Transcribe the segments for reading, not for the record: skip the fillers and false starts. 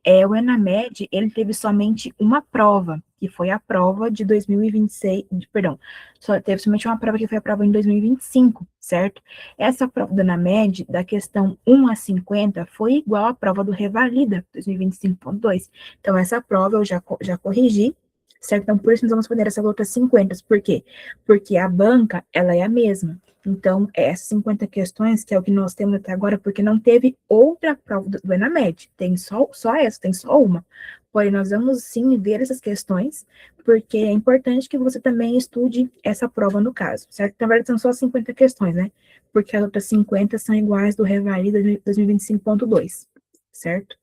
O ENAMED, ele teve somente uma prova, que foi a prova de 2026, perdão, só teve somente uma prova que foi a prova em 2025, certo? Essa prova do ENAMED, da questão 1 a 50, foi igual à prova do Revalida, 2025.2. Então, essa prova eu já corrigi, certo? Então, por isso nós vamos fazer essas outras 50. Por quê? Porque a banca, ela é a mesma. Então, essas 50 questões, que é o que nós temos até agora, porque não teve outra prova do ENAMED, tem só essa, tem só uma. Porém, nós vamos sim ver essas questões, porque é importante que você também estude essa prova no caso, certo? Na verdade, são só 50 questões, né? Porque as outras 50 são iguais do Revalida 2025.2, certo?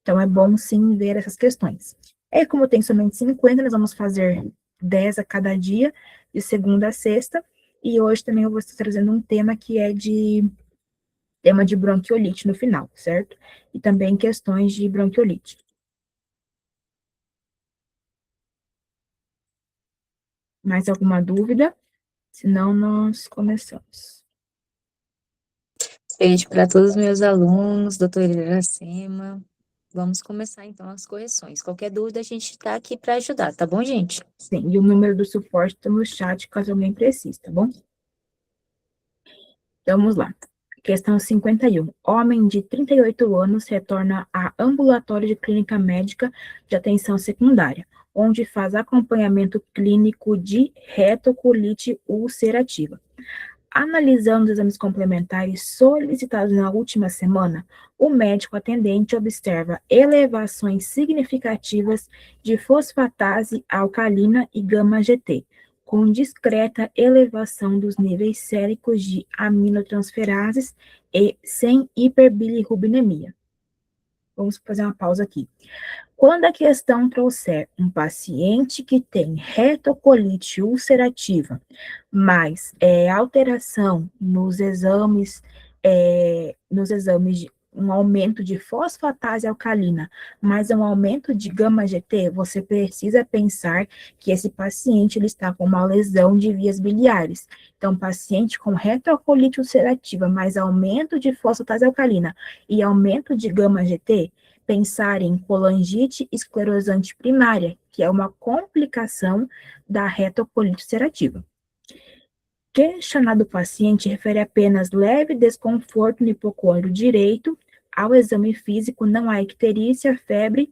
Então, é bom sim ver essas questões. E como tem somente 50, nós vamos fazer 10 a cada dia, de segunda a sexta, e hoje também eu vou estar trazendo um tema que é de tema de bronquiolite no final, certo? E também questões de bronquiolite. Mais alguma dúvida? Senão nós começamos. Beijo para todos os meus alunos, doutora Iracema. Vamos começar então as correções. Qualquer dúvida, a gente está aqui para ajudar, tá bom, gente? Sim, e o número do suporte está no chat, caso alguém precise, tá bom? Então, vamos lá. Questão 51. Homem de 38 anos retorna a ambulatório de clínica médica de atenção secundária, onde faz acompanhamento clínico de retocolite ulcerativa. Analisando os exames complementares solicitados na última semana, o médico atendente observa elevações significativas de fosfatase alcalina e gama-GT, com discreta elevação dos níveis séricos de aminotransferases e sem hiperbilirrubinemia. Vamos fazer uma pausa aqui. Quando a questão trouxer um paciente que tem retocolite ulcerativa, mas alteração nos exames de um aumento de fosfatase alcalina, mas um aumento de gama-GT, você precisa pensar que esse paciente ele está com uma lesão de vias biliares. Então, paciente com retocolite ulcerativa, mais aumento de fosfatase alcalina e aumento de gama-GT, pensar em colangite esclerosante primária, que é uma complicação da retocolite ulcerativa. Questionado paciente refere apenas leve desconforto no hipocôndrio direito, ao exame físico não há icterícia, febre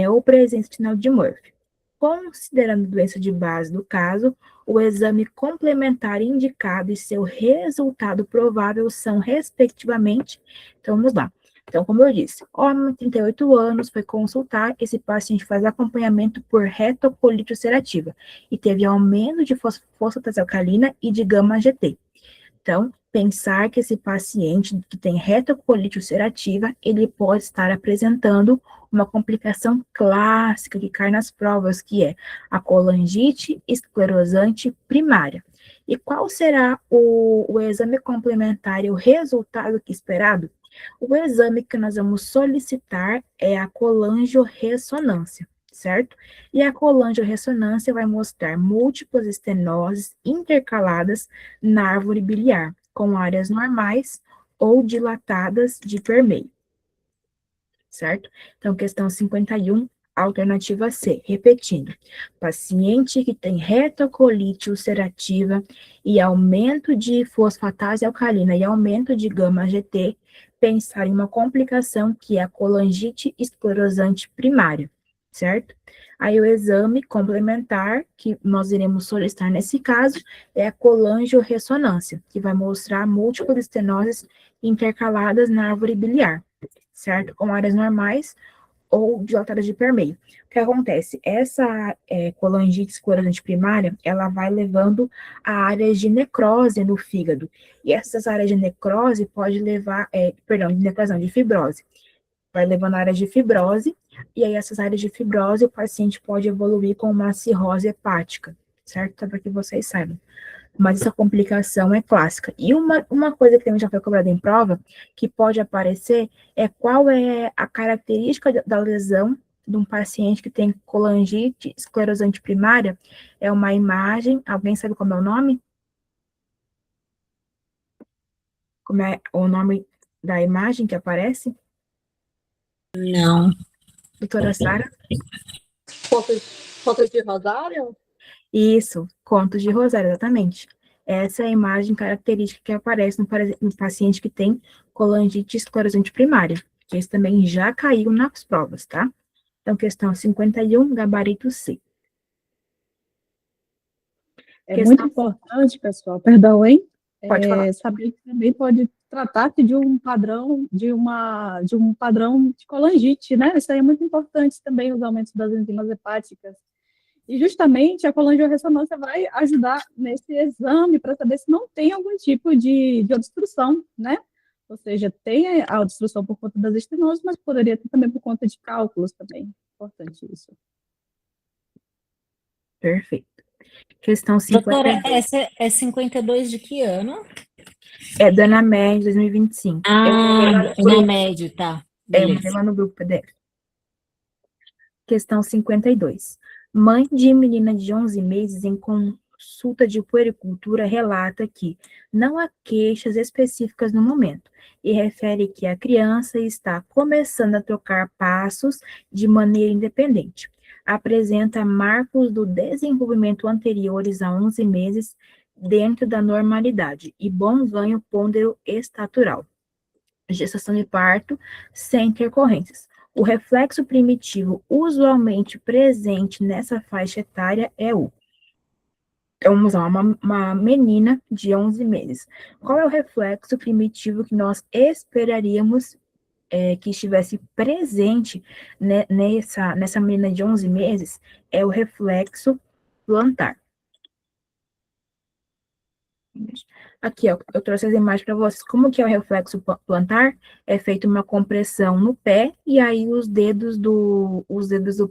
ou presença de sinal de Murphy. Considerando doença de base do caso, o exame complementar indicado e seu resultado provável são, respectivamente, então vamos lá. Então, como eu disse, homem de 38 anos foi consultar, esse paciente faz acompanhamento por retocolite ulcerativa e teve aumento de fosfatase alcalina e de gama-GT. Então, pensar que esse paciente que tem retocolite ulcerativa, ele pode estar apresentando uma complicação clássica que cai nas provas, que é a colangite esclerosante primária. E qual será o exame complementar e o resultado que esperado? O exame que nós vamos solicitar é a colangiorressonância, certo? E a colangiorressonância vai mostrar múltiplas estenoses intercaladas na árvore biliar, com áreas normais ou dilatadas de permeio, certo? Então, questão 51, alternativa C, repetindo. Paciente que tem retocolite ulcerativa e aumento de fosfatase alcalina e aumento de gama-GT, pensar em uma complicação que é a colangite esclerosante primária, certo? Aí o exame complementar que nós iremos solicitar nesse caso é a colangiorressonância, que vai mostrar múltiplas estenoses intercaladas na árvore biliar, certo? Com áreas normais ou dilatadas de permeio. O que acontece? Essa colangite esclerosante primária, ela vai levando a áreas de necrose no fígado. E essas áreas de necrose pode levar, perdão, de necrose não, de fibrose. Vai levando áreas de fibrose, e aí essas áreas de fibrose, o paciente pode evoluir com uma cirrose hepática, certo? Só para que vocês saibam. Mas essa complicação é clássica. E uma coisa que também já foi cobrada em prova, que pode aparecer, é qual é a característica da lesão de um paciente que tem colangite esclerosante primária. É uma imagem, alguém sabe como é o nome? Como é o nome da imagem que aparece? Não. Doutora Sara? Contos de Rosário? Isso, contos de Rosário, exatamente. Essa é a imagem característica que aparece no paciente que tem colangite esclerosante primária, que esse também já caiu nas provas, tá? Então, questão 51, gabarito C. É muito importante, pessoal, perdão, hein? Pode falar. Saber que também pode tratar-se de um padrão, de um padrão de colangite, né? Isso aí é muito importante também, os aumentos das enzimas hepáticas. E justamente a colangiorressonância vai ajudar nesse exame para saber se não tem algum tipo de obstrução, né? Ou seja, tem a obstrução por conta das estenoses, mas poderia ter também por conta de cálculos também. Importante isso. Perfeito. Questão Doutora, 52. essa é 52 de que ano? É da Anamed 2025. Eu mandei lá no Na grupo. média, tá. Eu mandei Beleza. lá no grupo PDF. Questão 52. Mãe de menina de 11 meses em consulta de puericultura relata que não há queixas específicas no momento e refere que a criança está começando a trocar passos de maneira independente. Apresenta marcos do desenvolvimento anteriores a 11 meses dentro da normalidade e bom ganho pôndero estatural. Gestação de parto sem intercorrências. O reflexo primitivo usualmente presente nessa faixa etária é o. Então, vamos lá, uma menina de 11 meses. Qual é o reflexo primitivo que nós esperaríamos que estivesse presente nessa menina de 11 meses? É o reflexo plantar. Aqui, ó, eu trouxe as imagens para vocês. Como que é o reflexo plantar? É feita uma compressão no pé, e aí os dedos do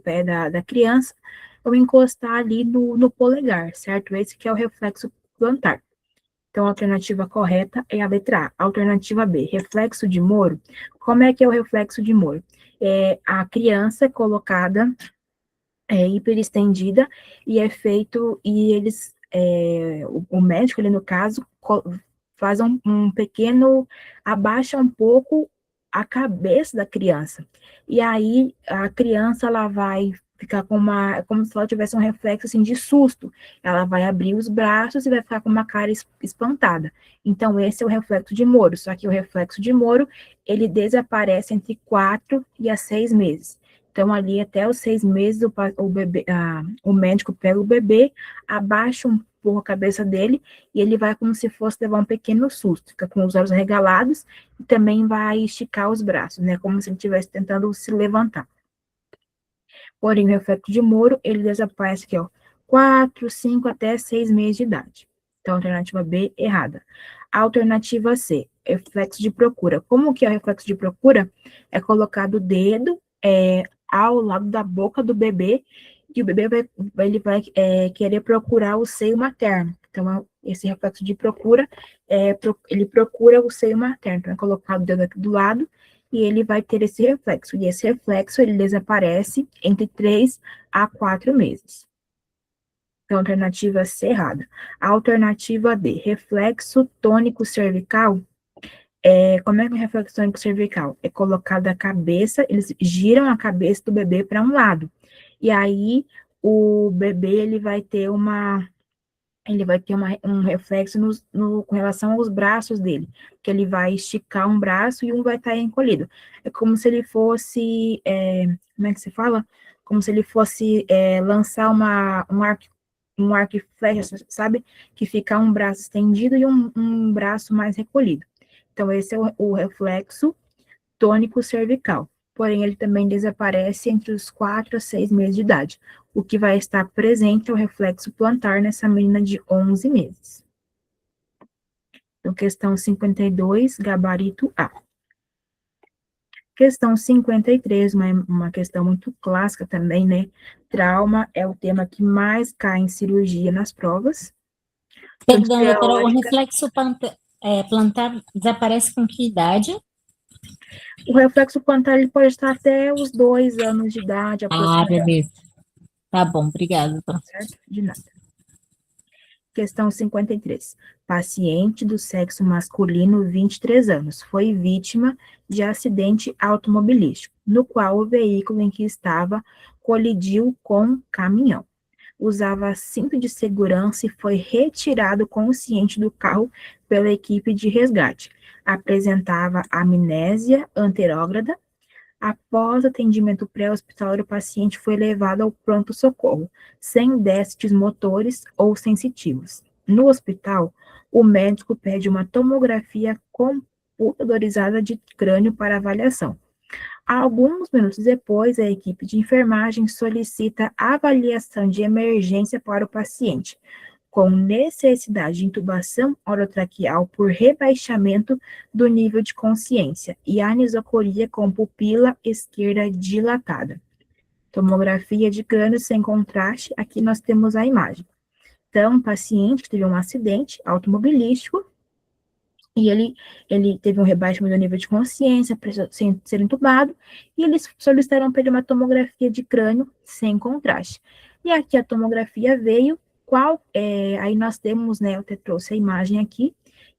pé da criança vão encostar ali no polegar, certo? Esse que é o reflexo plantar. Então, a alternativa correta é a letra A. Alternativa B, reflexo de Moro. Como é que é o reflexo de Moro? É a criança é colocada hiperestendida e é feito, e eles, o médico ali no caso, faz um pequeno, abaixa um pouco a cabeça da criança, e aí a criança, ela vai ficar como se ela tivesse um reflexo, assim, de susto, ela vai abrir os braços e vai ficar com uma cara espantada. Então, esse é o reflexo de Moro, só que o reflexo de Moro, ele desaparece entre 4 e 6 meses. Então, ali até os 6 meses, o médico pega o bebê, abaixa um pouco a cabeça dele, e ele vai como se fosse levar um pequeno susto, fica com os olhos regalados, e também vai esticar os braços, né, como se ele estivesse tentando se levantar. Porém, o reflexo de Moro, ele desaparece aqui, ó, 4, 5 até 6 meses de idade. Então, alternativa B, errada. A alternativa C, reflexo de procura. Como que é o reflexo de procura? É colocado o dedo ao lado da boca do bebê, e o bebê vai querer procurar o seio materno. Então, esse reflexo de procura, ele procura o seio materno. Então, é colocado o dedo aqui do lado, e ele vai ter esse reflexo. E esse reflexo, ele desaparece entre 3 a 4 meses. Então, alternativa C, errada. A alternativa D, reflexo tônico cervical. Como é que é o reflexo tônico cervical? É colocado a cabeça, eles giram a cabeça do bebê para um lado. E aí, o bebê, um reflexo com relação aos braços dele, que ele vai esticar um braço e um vai estar encolhido. É como se ele fosse, como é que se fala? Como se ele fosse lançar um arco e flecha, sabe? Que fica um braço estendido e um braço mais recolhido. Então, esse é o reflexo tônico cervical. Porém, ele também desaparece entre os 4 a 6 meses de idade. O que vai estar presente é o reflexo plantar nessa menina de 11 meses. Então, questão 52, gabarito A. Questão 53, uma questão muito clássica também, né? Trauma é o tema que mais cai em cirurgia nas provas. Perdão, doutora, o reflexo plantar desaparece com que idade? O reflexo plantar, ele pode estar até os 2 anos de idade, Ah, aproximadamente. beleza. Tá bom, obrigada, doutora. Certo? De nada. Questão 53. Paciente do sexo masculino, 23 anos, foi vítima de acidente automobilístico, no qual o veículo em que estava colidiu com caminhão. Usava cinto de segurança e foi retirado consciente do carro pela equipe de resgate. Apresentava amnésia anterógrada. Após atendimento pré-hospitalar, o paciente foi levado ao pronto-socorro, sem déficits motores ou sensitivos. No hospital, o médico pede uma tomografia computadorizada de crânio para avaliação. Alguns minutos depois, a equipe de enfermagem solicita avaliação de emergência para o paciente, com necessidade de intubação orotraqueal por rebaixamento do nível de consciência e anisocoria com pupila esquerda dilatada. Tomografia de crânio sem contraste, aqui nós temos a imagem. Então, o paciente teve um acidente automobilístico e ele teve um rebaixamento do nível de consciência, precisou ser entubado, e eles solicitaram para ele uma tomografia de crânio sem contraste. E aqui a tomografia veio, aí nós temos, né, eu até trouxe a imagem aqui,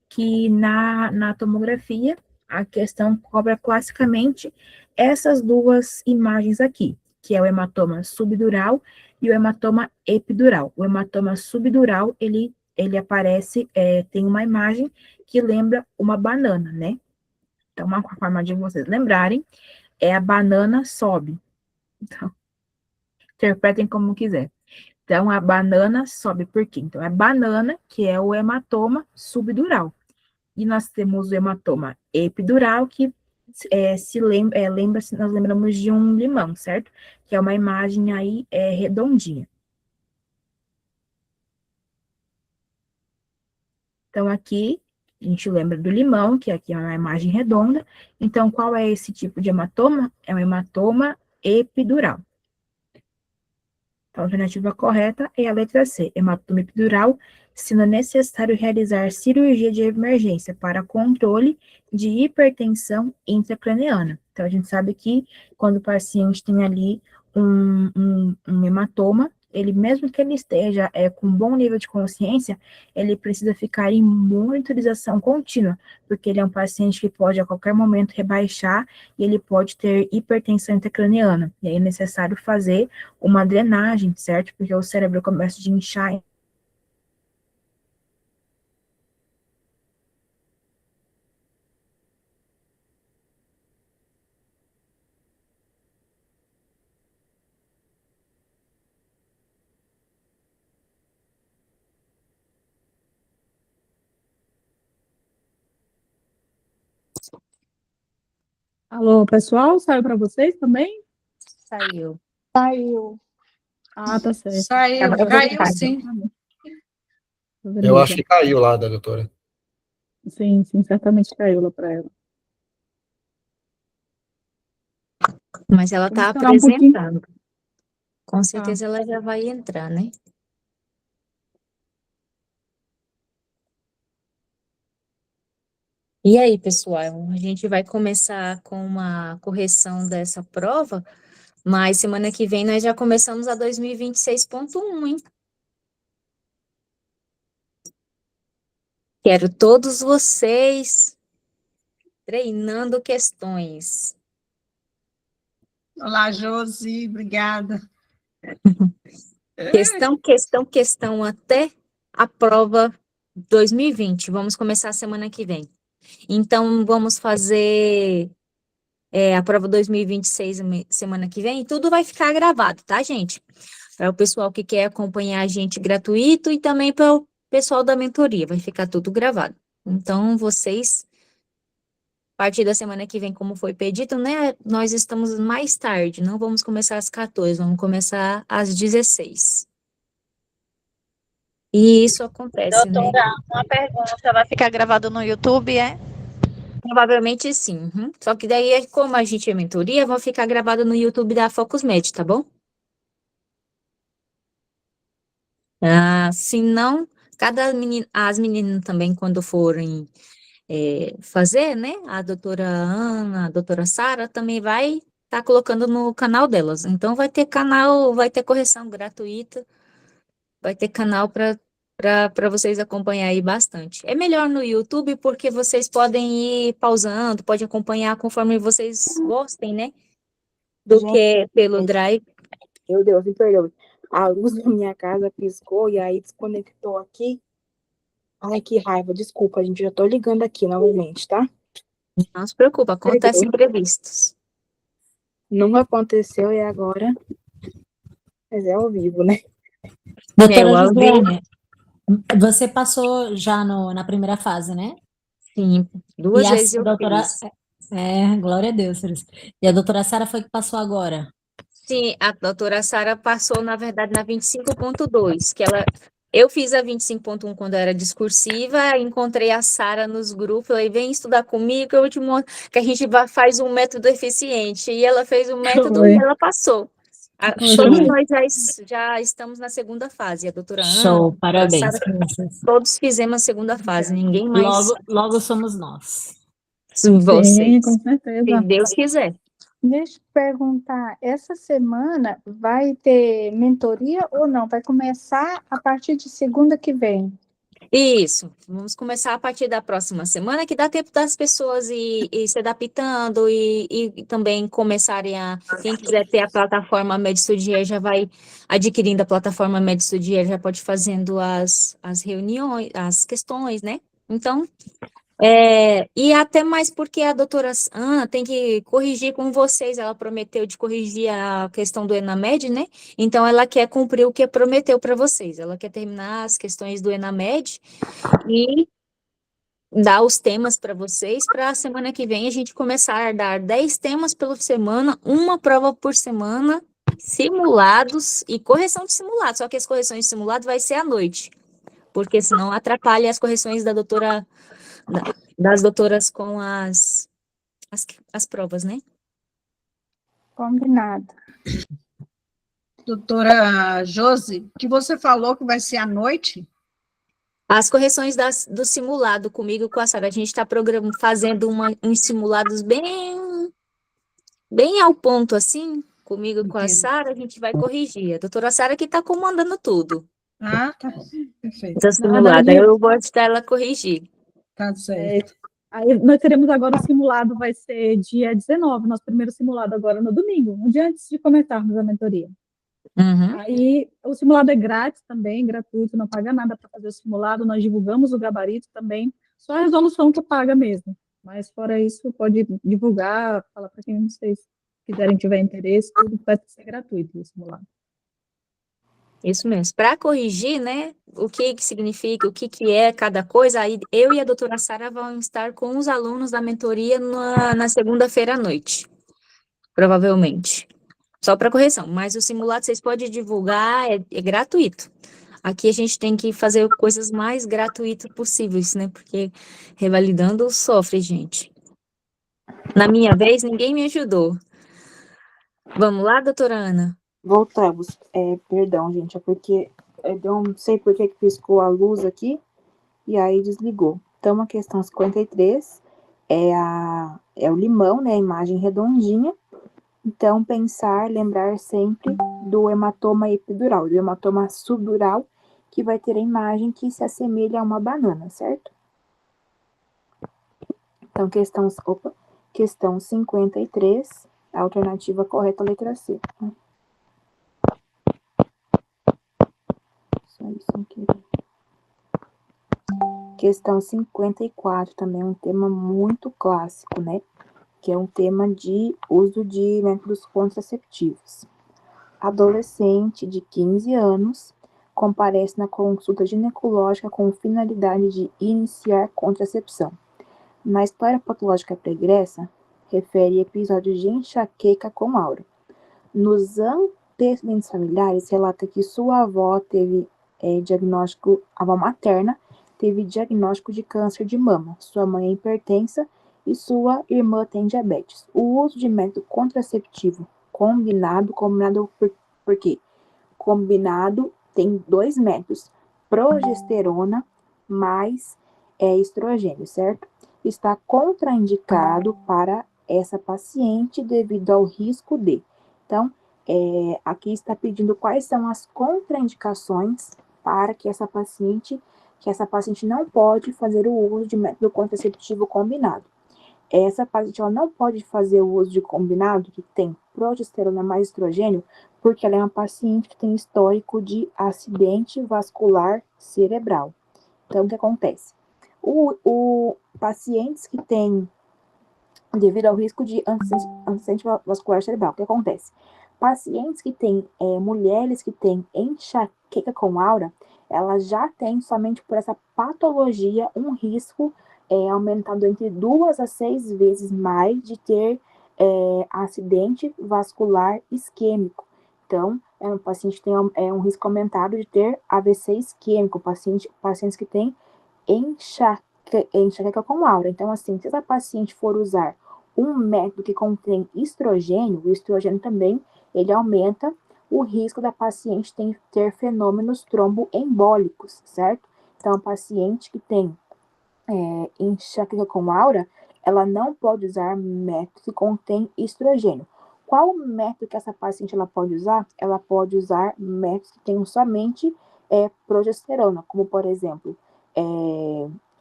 que na tomografia, a questão cobra classicamente essas duas imagens aqui, que é o hematoma subdural e o hematoma epidural. O hematoma subdural, ele aparece, tem uma imagem que lembra uma banana, né? Então, uma forma de vocês lembrarem é a banana sobe. Então, interpretem como quiser. Então, a banana sobe por quê? Então, é banana, que é o hematoma subdural. E nós temos o hematoma epidural, que nós lembramos de um limão, certo? Que é uma imagem aí redondinha. Então, aqui, a gente lembra do limão, que aqui é uma imagem redonda. Então, qual é esse tipo de hematoma? É um hematoma epidural. Então, a alternativa correta é a letra C, hematoma epidural, sendo necessário realizar cirurgia de emergência para controle de hipertensão intracraniana. Então, a gente sabe que quando o paciente tem ali um hematoma, ele, mesmo que ele esteja com um bom nível de consciência, ele precisa ficar em monitorização contínua, porque ele é um paciente que pode a qualquer momento rebaixar e ele pode ter hipertensão intracraniana. E aí é necessário fazer uma drenagem, certo? Porque o cérebro começa a inchar. Alô, pessoal, saiu para vocês também? Saiu. Saiu. Ah, tá certo. Saiu, Agora caiu vai. sim. Eu acho Beleza. que caiu lá da doutora. Sim, sim, certamente caiu lá para ela. Mas ela Vamos está esperar um pouquinho. apresentando. Com Tá. certeza ela já vai entrar, né? E aí, pessoal, a gente vai começar com uma correção dessa prova, mas semana que vem nós já começamos a 2026.1, hein? Quero todos vocês treinando questões. Olá, Josi, obrigada. Questão até a prova 2020. Vamos começar a semana que vem. Então, vamos fazer a prova 2026 semana que vem. Tudo vai ficar gravado, tá, gente? Para o pessoal que quer acompanhar a gente gratuito e também para o pessoal da mentoria. Vai ficar tudo gravado. Então, vocês, a partir da semana que vem, como foi pedido, né? Nós estamos mais tarde. Não vamos começar às 14, vamos começar às 16. E isso acontece, né? Doutora, uma pergunta, vai ficar gravado no YouTube, é? Provavelmente sim. Uhum. Só que daí, como a gente é mentoria, vai ficar gravado no YouTube da Focus Med, tá bom? Ah, se não, as meninas também, quando forem fazer, né? A doutora Ana, a doutora Sara também vai estar colocando no canal delas. Então vai ter canal, vai ter correção gratuita, vai ter canal para para vocês acompanhar aí bastante. É melhor no YouTube porque vocês podem ir pausando, pode acompanhar conforme vocês gostem, né? Do Gente, que pelo Drive. meu Deus, me perdoe. A luz da minha casa piscou e aí desconectou aqui. Ai, que raiva. Desculpa, gente. Já tô ligando aqui novamente, tá? Não se preocupa, acontece Perdoe. imprevistos. Nunca aconteceu e agora. Mas é ao vivo, né? Eu Doutora ouvi, Josiane, você passou já na primeira fase, né? sim, E 2 vezes eu doutora. fiz. Glória a Deus, por isso. E a doutora Sara foi que passou agora. Sim, a doutora Sara passou, na verdade, na 25.2, eu fiz a 25.1 quando eu era discursiva, encontrei a Sara nos grupos, falei, vem estudar comigo, eu te mostro que a gente faz um método eficiente, e ela fez o método e Foi. ela passou. Foi Todos também. nós já estamos na segunda fase, a doutora Ana, a Show, doutora parabéns Sara, para vocês. todos fizemos a segunda fase, ninguém mais, Logo somos nós. vocês, Sim, com se certeza. Deus quiser. Deixa eu perguntar, essa semana vai ter mentoria ou não? Vai começar a partir de segunda que vem. Isso, vamos começar a partir da próxima semana, que dá tempo das pessoas ir se adaptando e também começarem quem quiser ter a plataforma MedStudier já vai adquirindo a plataforma MedStudier, já pode fazendo as reuniões, as questões, né? Então, e até mais porque a doutora Ana tem que corrigir com vocês, ela prometeu de corrigir a questão do Enamed, né? Então, ela quer cumprir o que prometeu para vocês, ela quer terminar as questões do Enamed e dar os temas para vocês, para a semana que vem a gente começar a dar 10 temas pela semana, uma prova por semana, simulados e correção de simulado, só que as correções de simulado vai ser à noite, porque senão atrapalha as correções das doutoras com as provas, né? Combinado. Doutora Josi, que você falou que vai ser à noite? As correções do simulado comigo e com a Sara, a gente está fazendo uns simulados bem ao ponto assim, comigo e com a Entendo. Sara, a gente vai corrigir. A doutora Sara que está comandando tudo. Ah, tá. Perfeito. Essa Na simulada, verdade, eu vou ajudar ela a corrigir. Tá certo. aí nós teremos agora o simulado, vai ser dia 19, nosso primeiro simulado agora no domingo, um dia antes de começarmos a mentoria. Uhum. Aí o simulado é grátis também, gratuito, não paga nada para fazer o simulado, nós divulgamos o gabarito também, só a resolução que paga mesmo. Mas fora isso, pode divulgar, falar para quem vocês quiserem, tiver interesse, tudo vai ser gratuito o simulado. Isso mesmo. Para corrigir, né, o que significa, o que é cada coisa, aí eu e a doutora Sara vão estar com os alunos da mentoria na segunda-feira à noite, provavelmente. Só para correção, mas o simulado vocês podem divulgar, é gratuito. Aqui a gente tem que fazer coisas mais gratuitas possíveis, né, porque revalidando sofre, gente. Na minha vez, ninguém me ajudou. Vamos lá, doutora Ana? Voltamos. Perdão, gente, é porque eu não sei por que piscou a luz aqui e aí desligou. Então, a questão 53 é o limão, né? A imagem redondinha. Então, lembrar sempre do hematoma epidural, do hematoma subdural, que vai ter a imagem que se assemelha a uma banana, certo? Então, questão 53, a alternativa correta, a letra C. Só isso sem querer. Questão 54, também é um tema muito clássico, né? Que é um tema de uso de métodos contraceptivos. Adolescente de 15 anos comparece na consulta ginecológica com finalidade de iniciar contracepção. Na história patológica pregressa, refere episódios de enxaqueca com aura. Nos antecedentes familiares, relata que sua avó a avó materna teve diagnóstico de câncer de mama, sua mãe é hipertensa e sua irmã tem diabetes. O uso de método contraceptivo combinado por quê? Combinado tem 2 métodos, progesterona mais estrogênio, certo? Está contraindicado para essa paciente devido ao risco de. Então, aqui está pedindo quais são as contraindicações para que essa paciente não pode fazer o uso de método contraceptivo combinado. Essa paciente ela não pode fazer o uso de combinado que tem progesterona mais estrogênio, porque ela é uma paciente que tem histórico de acidente vascular cerebral. Então, o que acontece? O pacientes que têm, devido ao risco de acidente vascular cerebral, o que acontece? Pacientes que têm, mulheres que têm enxaqueca com aura, elas já têm, somente por essa patologia, um risco aumentado entre 2 a 6 vezes mais de ter acidente vascular isquêmico. Então, o paciente tem um risco aumentado de ter AVC isquêmico, pacientes que têm enxaqueca com aura. Então, assim, se essa paciente for usar um método que contém estrogênio, o estrogênio também, ele aumenta o risco da paciente ter fenômenos tromboembólicos, certo? Então, a paciente que tem enxaqueca com aura, ela não pode usar método que contém estrogênio. Qual método que essa paciente ela pode usar? Ela pode usar métodos que tenham somente progesterona, como, por exemplo,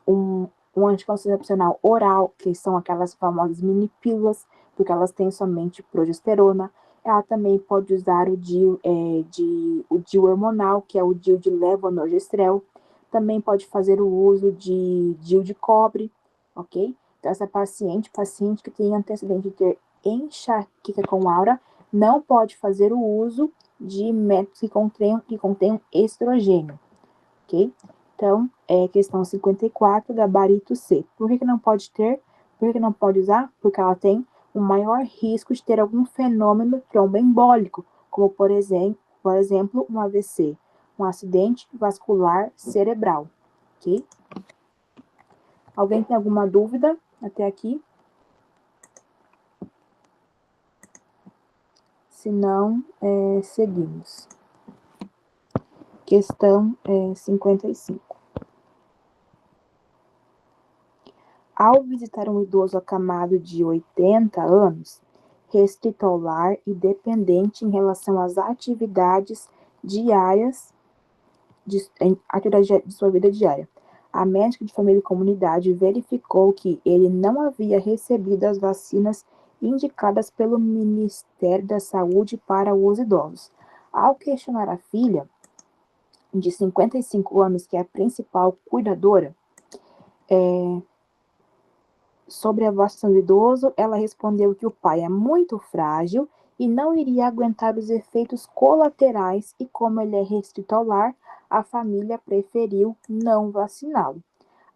um anticoncepcional oral, que são aquelas famosas mini pílulas, porque elas têm somente progesterona. Ela também pode usar o DIU hormonal, que é o DIU de levonorgestrel. Também pode fazer o uso de DIU de cobre, ok? Então, essa paciente que tem antecedente de ter enxaqueca com aura, não pode fazer o uso de métodos que contenham estrogênio, ok? Então, questão 54, gabarito C. Por que não pode ter? Por que não pode usar? Porque ela tem um maior risco de ter algum fenômeno tromboembólico, como, por exemplo, um AVC, um acidente vascular cerebral, ok? Alguém tem alguma dúvida até aqui? Se não, seguimos. Questão 55. Ao visitar um idoso acamado de 80 anos, restrito ao lar e dependente em relação às atividades diárias de sua vida diária, a médica de família e comunidade verificou que ele não havia recebido as vacinas indicadas pelo Ministério da Saúde para os idosos. Ao questionar a filha, de 55 anos, que é a principal cuidadora, sobre a vacinação do idoso, ela respondeu que o pai é muito frágil e não iria aguentar os efeitos colaterais e, como ele é restrito ao lar, a família preferiu não vaciná-lo.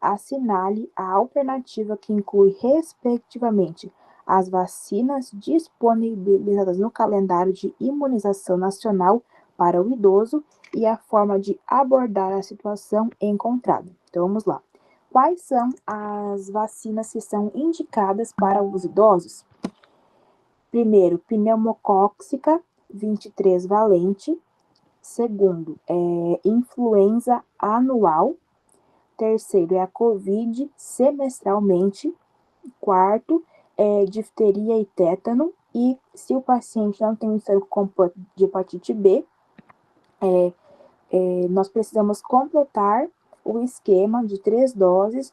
Assinale a alternativa que inclui, respectivamente, as vacinas disponibilizadas no calendário de imunização nacional para o idoso e a forma de abordar a situação encontrada. Então, vamos lá. Quais são as vacinas que são indicadas para os idosos? Primeiro, pneumocócica 23 valente. Segundo, influenza anual. Terceiro, a Covid semestralmente. Quarto, difteria e tétano. E se o paciente não tem um histórico completo de hepatite B, nós precisamos completar o esquema de 3 doses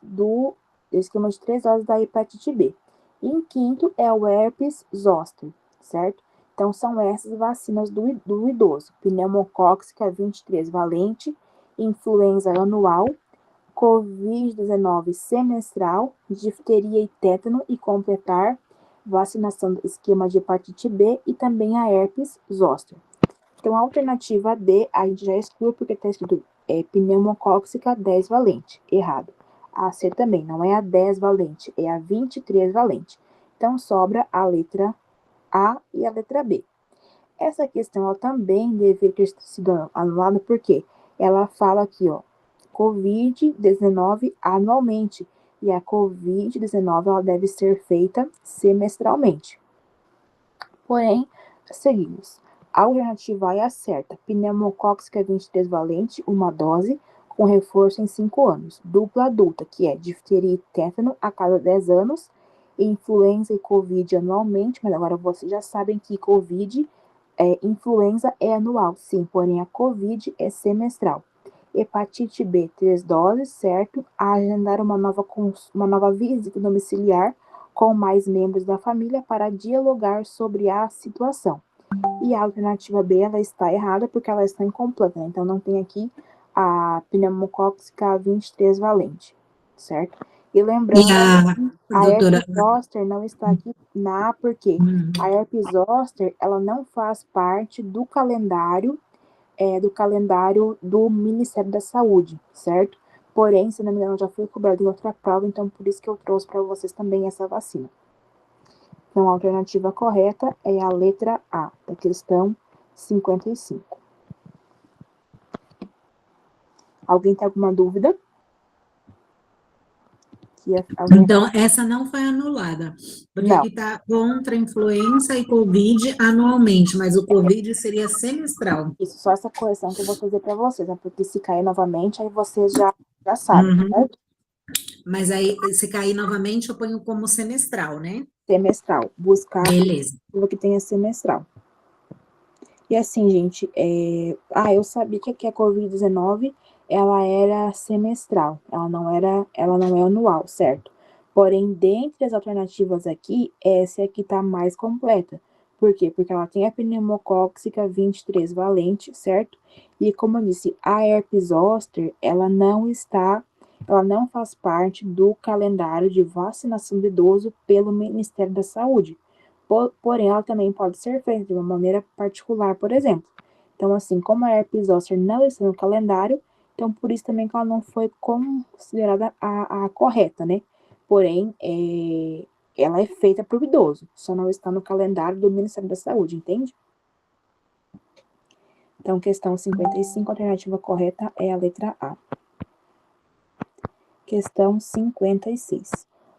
da hepatite B. E em quinto é o herpes zoster, certo? Então, são essas vacinas do idoso. Pneumocócica 23 valente, influenza anual, Covid-19 semestral, difteria e tétano e completar vacinação do esquema de hepatite B e também a herpes zoster. Então, a alternativa D, a gente já exclui porque está escrito pneumocócica 10 valente. Errado. A C também, não é a 10 valente, é a 23 valente. Então, sobra a letra A e a letra B. Essa questão ela também deveria ter sido anulada porque ela fala aqui, ó, Covid-19 anualmente. E a Covid-19 ela deve ser feita semestralmente. Porém, seguimos. A alternativa é a certa. Pneumocócica 23 valente, uma dose, com reforço em 5 anos. Dupla adulta, que é difteria e tétano a cada 10 anos. Influenza e Covid anualmente, mas agora vocês já sabem que influenza é anual, sim, porém a Covid é semestral. Hepatite B, 3 doses, certo? Agendar uma nova visita domiciliar com mais membros da família para dialogar sobre a situação. E a alternativa B, ela está errada porque ela está incompleta, né? Então, não tem aqui a pneumocócica 23 valente, certo? E lembrando E a que a doutora, herpes zoster não está aqui na porque a herpes zoster, ela não faz parte do calendário do Ministério da Saúde, certo? Porém, se não me engano, já foi cobrado em outra prova, então por isso que eu trouxe para vocês também essa vacina. Então, a alternativa correta é a letra A, da questão 55. Alguém tem alguma dúvida? então, essa não foi anulada, porque Não, aqui está contra influenza e Covid anualmente, mas o Covid seria semestral. isso, só essa correção que eu vou fazer para vocês, né? Porque se cair novamente, aí vocês já sabem, Uhum. certo? Mas aí, se cair novamente, eu ponho como semestral, né? Semestral. Buscar Beleza. o que tenha semestral. E assim, gente, eu sabia que a Covid-19, ela era semestral, ela não é anual, certo? Porém, dentre as alternativas aqui, essa é a que tá mais completa. Por quê? Porque ela tem a pneumocócica 23 valente, certo? E como eu disse, a herpes zoster, ela não faz parte do calendário de vacinação de idoso pelo Ministério da Saúde. Porém, ela também pode ser feita de uma maneira particular, por exemplo. Então, assim, como a herpes zoster não está no calendário, então por isso também que ela não foi considerada a correta, né? Porém, ela é feita para o idoso, só não está no calendário do Ministério da Saúde, entende? Então, questão 55, a alternativa correta é a letra A. Questão 56.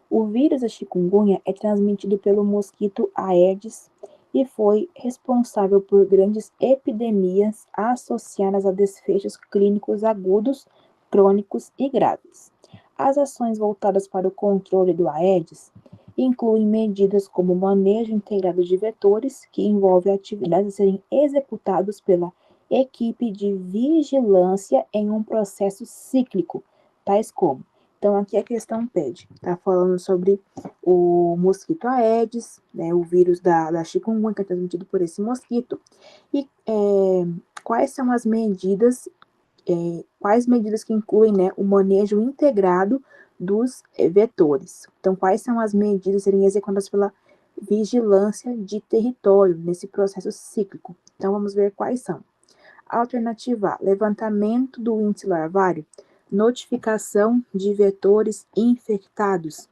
O vírus da chikungunya é transmitido pelo mosquito Aedes e foi responsável por grandes epidemias associadas a desfechos clínicos agudos, crônicos e graves. As ações voltadas para o controle do Aedes incluem medidas como o manejo integrado de vetores, que envolve atividades a serem executadas pela equipe de vigilância em um processo cíclico, tais como. Então, aqui a questão pede, tá falando sobre o mosquito Aedes, né, o vírus da chikungunya, que é transmitido por esse mosquito, e quais são as medidas, quais medidas que incluem, né, o manejo integrado dos vetores. Então, quais são as medidas a serem executadas pela vigilância de território nesse processo cíclico? Então, vamos ver quais são. Alternativa A, levantamento do índice larvário, notificação de vetores infectados.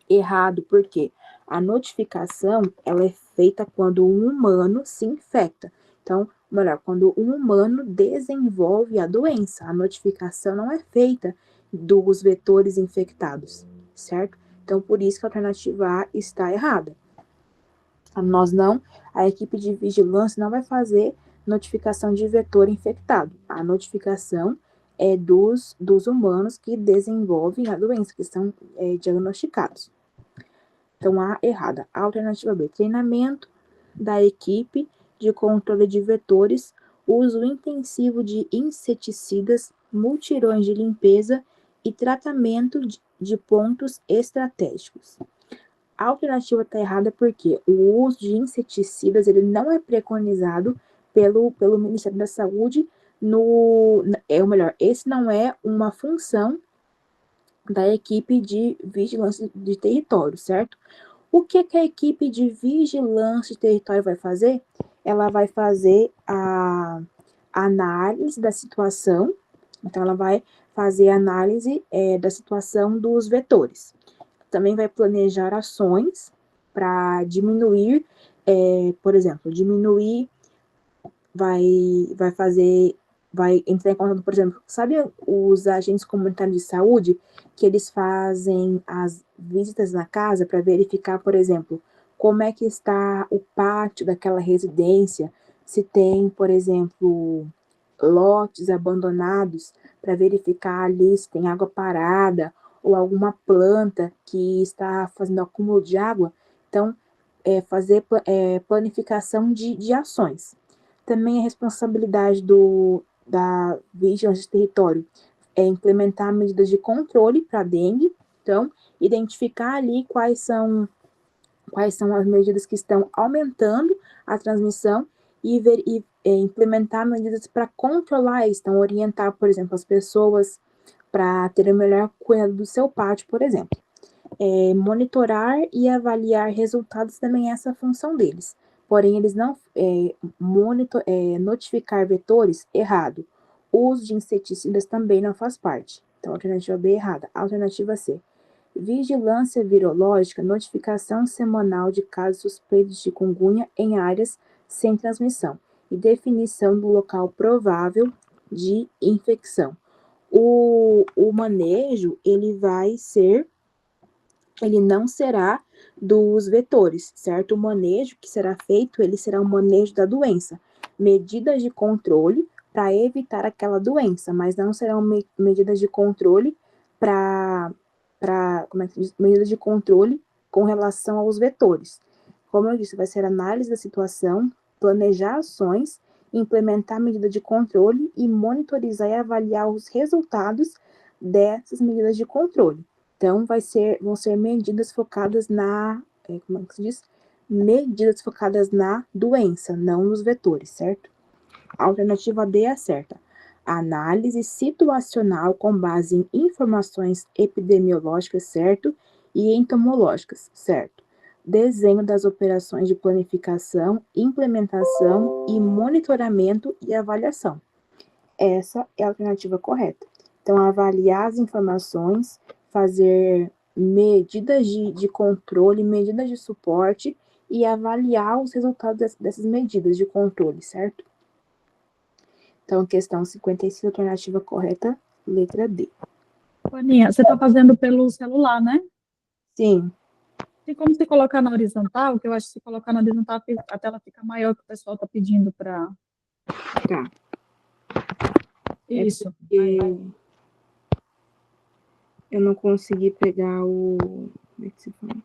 Errado, porque a notificação ela é feita quando um humano se infecta. Então, melhor, quando um humano desenvolve a doença. A notificação não é feita dos vetores infectados, certo? Então, por isso que a alternativa A está errada. A equipe de vigilância não vai fazer notificação de vetor infectado. A notificação é dos humanos que desenvolvem a doença, que são diagnosticados. Então, A errada. A alternativa B, treinamento da equipe de controle de vetores, uso intensivo de inseticidas, multirões de limpeza e tratamento de pontos estratégicos. A alternativa está errada porque o uso de inseticidas ele não é preconizado pelo Ministério da Saúde esse não é uma função da equipe de vigilância de território, certo? O que a equipe de vigilância de território vai fazer? Ela vai fazer a análise da situação, então ela vai fazer a análise da situação dos vetores. Também vai planejar ações para diminuir, por exemplo, vai entrar em contato, por exemplo, sabe os agentes comunitários de saúde que eles fazem as visitas na casa para verificar, por exemplo, como é que está o pátio daquela residência, se tem, por exemplo, lotes abandonados, para verificar ali se tem água parada ou alguma planta que está fazendo acúmulo de água. Então, fazer planificação de ações. Também a responsabilidade da vigilância de território é implementar medidas de controle para dengue, então, identificar ali quais são as medidas que estão aumentando a transmissão e implementar medidas para controlar isso, então orientar, por exemplo, as pessoas para ter o melhor cuidado do seu pátio, por exemplo. Monitorar e avaliar resultados também é essa função deles. Porém, eles não notificar vetores, errado. O uso de inseticidas também não faz parte. Então, alternativa B errada. Alternativa C. Vigilância virológica, notificação semanal de casos suspeitos de chikungunya em áreas sem transmissão e definição do local provável de infecção. O manejo, ele não será dos vetores, certo? O manejo que será feito, ele será o manejo da doença. Medidas de controle para evitar aquela doença, mas não serão medidas de controle medidas de controle com relação aos vetores. Como eu disse, vai ser análise da situação, planejar ações, implementar medida de controle e monitorizar e avaliar os resultados dessas medidas de controle. Então, vão ser medidas focadas medidas focadas na doença, não nos vetores, certo? A alternativa D é certa. Análise situacional com base em informações epidemiológicas, certo? E entomológicas, certo? Desenho das operações de planificação, implementação e monitoramento e avaliação. Essa é a alternativa correta. Então, avaliar as informações, fazer medidas de controle, medidas de suporte e avaliar os resultados dessas medidas de controle, certo? Então, questão 56, alternativa correta, letra D. Aninha, você está fazendo pelo celular, né? Sim. Tem como você colocar na horizontal? Que eu acho que se colocar na horizontal a tela fica maior, que o pessoal está pedindo para... Tá. Isso. Eu não consegui pegar o... Como é que se fala?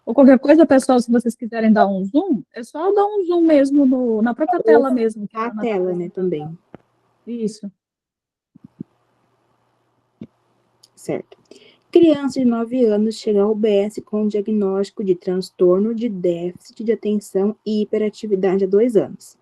Ou qualquer coisa, pessoal, se vocês quiserem dar um zoom, é só dar um zoom mesmo na própria tela mesmo. A tela, né, também. Isso. Certo. Criança de 9 anos chega ao UBS com diagnóstico de transtorno de déficit de atenção e hiperatividade há 2 anos.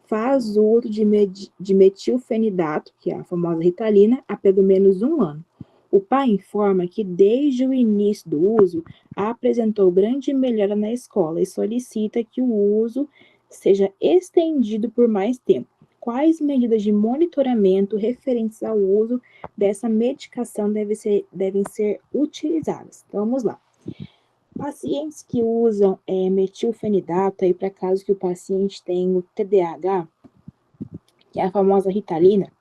Faz uso de metilfenidato, que é a famosa Ritalina, há pelo menos 1 ano. O pai informa que desde o início do uso apresentou grande melhora na escola e solicita que o uso seja estendido por mais tempo. Quais medidas de monitoramento referentes ao uso dessa medicação devem ser utilizadas? Então, vamos lá. Pacientes que usam metilfenidato, aí para caso que o paciente tenha o TDAH, que é a famosa Ritalina,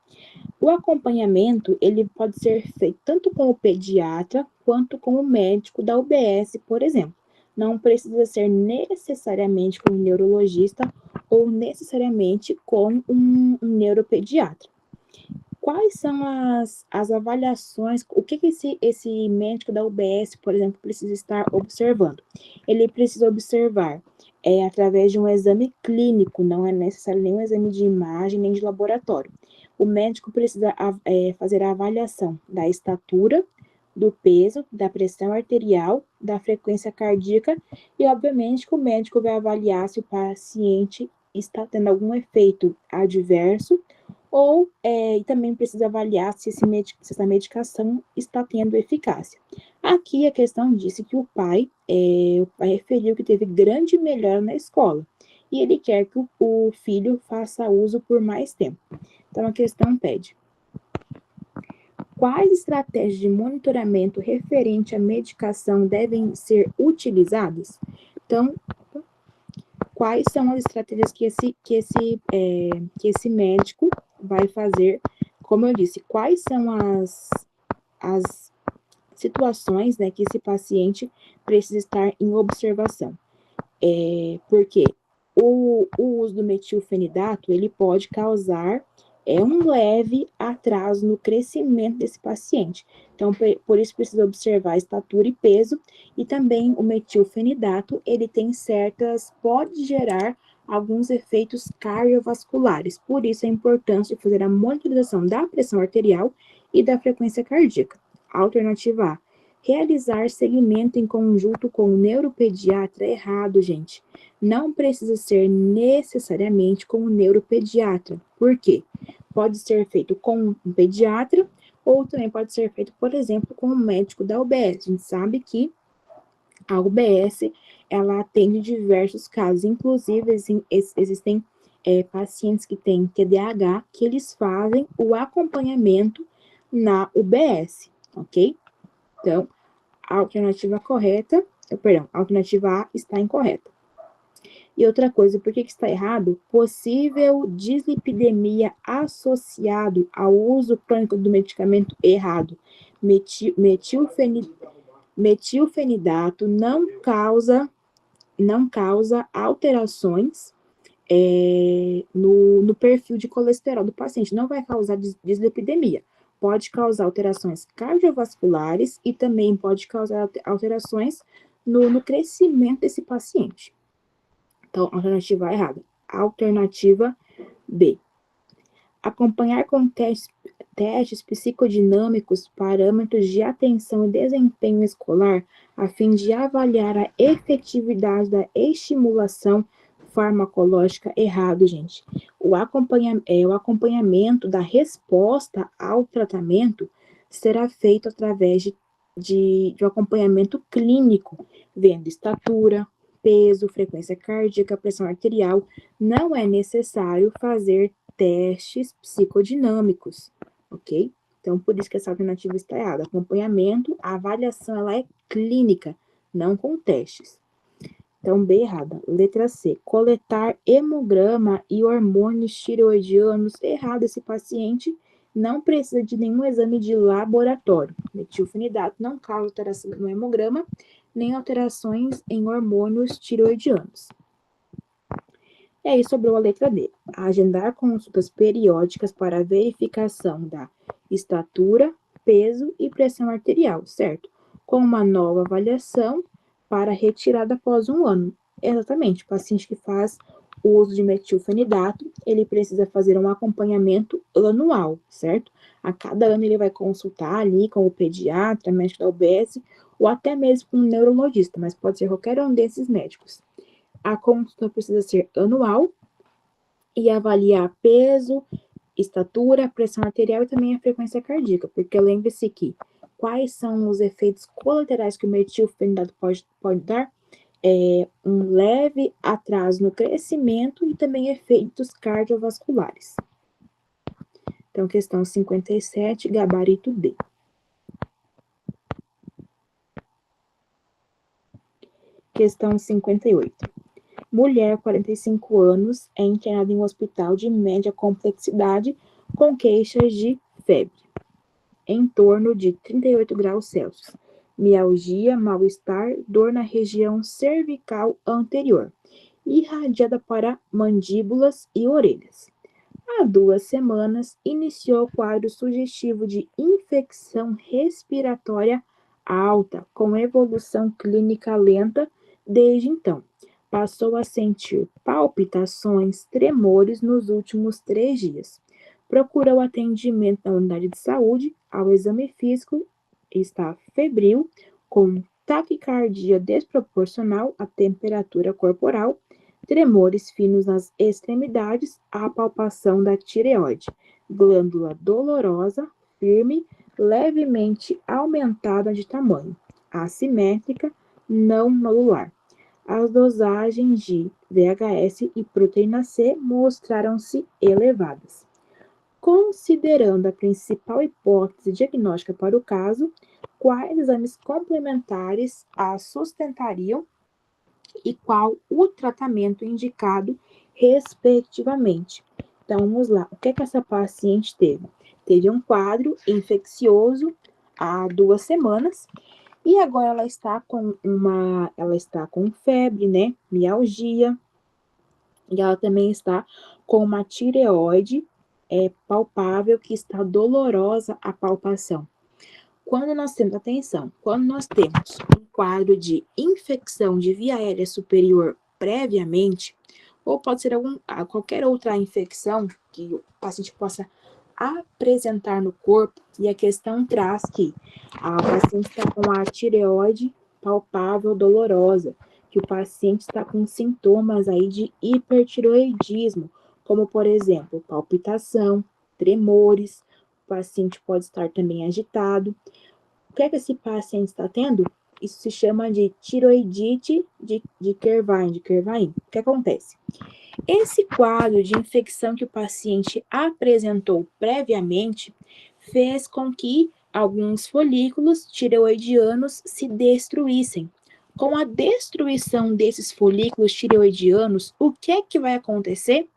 o acompanhamento, ele pode ser feito tanto com o pediatra, quanto com o médico da UBS, por exemplo. Não precisa ser necessariamente com um neurologista ou necessariamente com um neuropediatra. Quais são as avaliações, o que esse médico da UBS, por exemplo, precisa estar observando? Ele precisa observar através de um exame clínico, não é necessário nenhum exame de imagem, nem de laboratório. O médico precisa fazer a avaliação da estatura, do peso, da pressão arterial, da frequência cardíaca e, obviamente, que o médico vai avaliar se o paciente está tendo algum efeito adverso ou também precisa avaliar se essa medicação está tendo eficácia. Aqui a questão disse que o pai referiu que teve grande melhora na escola e ele quer que o filho faça uso por mais tempo. Então, a questão pede: quais estratégias de monitoramento referente à medicação devem ser utilizadas? Então, quais são as estratégias que esse médico vai fazer? Como eu disse, quais são as situações, né, que esse paciente precisa estar em observação? Porque o uso do metilfenidato, ele pode causar um leve atraso no crescimento desse paciente. Então, por isso precisa observar a estatura e peso, e também o metilfenidato, ele tem pode gerar alguns efeitos cardiovasculares. Por isso, a importância de fazer a monitorização da pressão arterial e da frequência cardíaca. Alternativa A, realizar segmento em conjunto com o neuropediatra. Errado, gente. Não precisa ser necessariamente com o neuropediatra. Por quê? Pode ser feito com um pediatra ou também pode ser feito, por exemplo, com um médico da UBS. A gente sabe que a UBS, ela atende diversos casos, inclusive existem pacientes que têm TDAH, que eles fazem o acompanhamento na UBS, ok? Então, a alternativa correta, a alternativa A está incorreta. E outra coisa, por que está errado? Possível dislipidemia associado ao uso crônico do medicamento errado. Metilfenidato não causa alterações no perfil de colesterol do paciente. Não vai causar dislipidemia. Pode causar alterações cardiovasculares e também pode causar alterações no crescimento desse paciente. Então, alternativa errada. Alternativa B. Acompanhar com testes psicodinâmicos parâmetros de atenção e desempenho escolar a fim de avaliar a efetividade da estimulação farmacológica. Errado, gente. O acompanhamento da resposta ao tratamento será feito através de um acompanhamento clínico, vendo estatura, peso, frequência cardíaca, pressão arterial. Não é necessário fazer testes psicodinâmicos, ok? Então, por isso que essa alternativa está errada. Acompanhamento, a avaliação, ela é clínica, não com testes. Então, B errada. Letra C, coletar hemograma e hormônios tireoidianos. Errado, esse paciente não precisa de nenhum exame de laboratório. Metilfenidato não causa alteração no hemograma, nem alterações em hormônios tireoidianos. E aí sobrou a letra D. Agendar consultas periódicas para verificação da estatura, peso e pressão arterial, certo? Com uma nova avaliação para retirada após 1 ano. Exatamente, o paciente que faz o uso de metilfenidato, ele precisa fazer um acompanhamento anual, certo? A cada ano ele vai consultar ali com o pediatra, médico da UBS, ou até mesmo com um neurologista, mas pode ser qualquer um desses médicos. A consulta precisa ser anual e avaliar peso, estatura, pressão arterial e também a frequência cardíaca, porque lembre-se que quais são os efeitos colaterais que o metilfenidato pode dar? Um leve atraso no crescimento e também efeitos cardiovasculares. Então, questão 57, gabarito D. Questão 58. Mulher, 45 anos, é internada em um hospital de média complexidade com queixas de febre, em torno de 38 graus Celsius. Mialgia, mal-estar, dor na região cervical anterior, irradiada para mandíbulas e orelhas. Há 2 semanas, iniciou o quadro sugestivo de infecção respiratória alta, com evolução clínica lenta desde então. Passou a sentir palpitações, tremores nos últimos 3 dias. Procurou atendimento na unidade de saúde. Ao exame físico, está febril, com taquicardia desproporcional à temperatura corporal, tremores finos nas extremidades, a palpação da tireoide, glândula dolorosa, firme, levemente aumentada de tamanho, assimétrica, não nodular. As dosagens de VHS e proteína C mostraram-se elevadas. Considerando a principal hipótese diagnóstica para o caso, quais exames complementares a sustentariam e qual o tratamento indicado, respectivamente? Então, vamos lá. O que essa paciente teve? Teve um quadro infeccioso há 2 semanas e agora ela está com febre, né? Mialgia. E ela também está com uma tireoide palpável que está dolorosa a palpação. Quando nós temos um quadro de infecção de via aérea superior previamente, ou pode ser qualquer outra infecção que o paciente possa apresentar no corpo, e a questão traz que a paciente está com a tireoide palpável dolorosa, que o paciente está com sintomas aí de hipertireoidismo, como, por exemplo, palpitação, tremores, o paciente pode estar também agitado. O que é que esse paciente está tendo? Isso se chama de tiroidite de Kervain. O que acontece? Esse quadro de infecção que o paciente apresentou previamente fez com que alguns folículos tireoidianos se destruíssem. Com a destruição desses folículos tireoidianos, o que é que vai acontecer?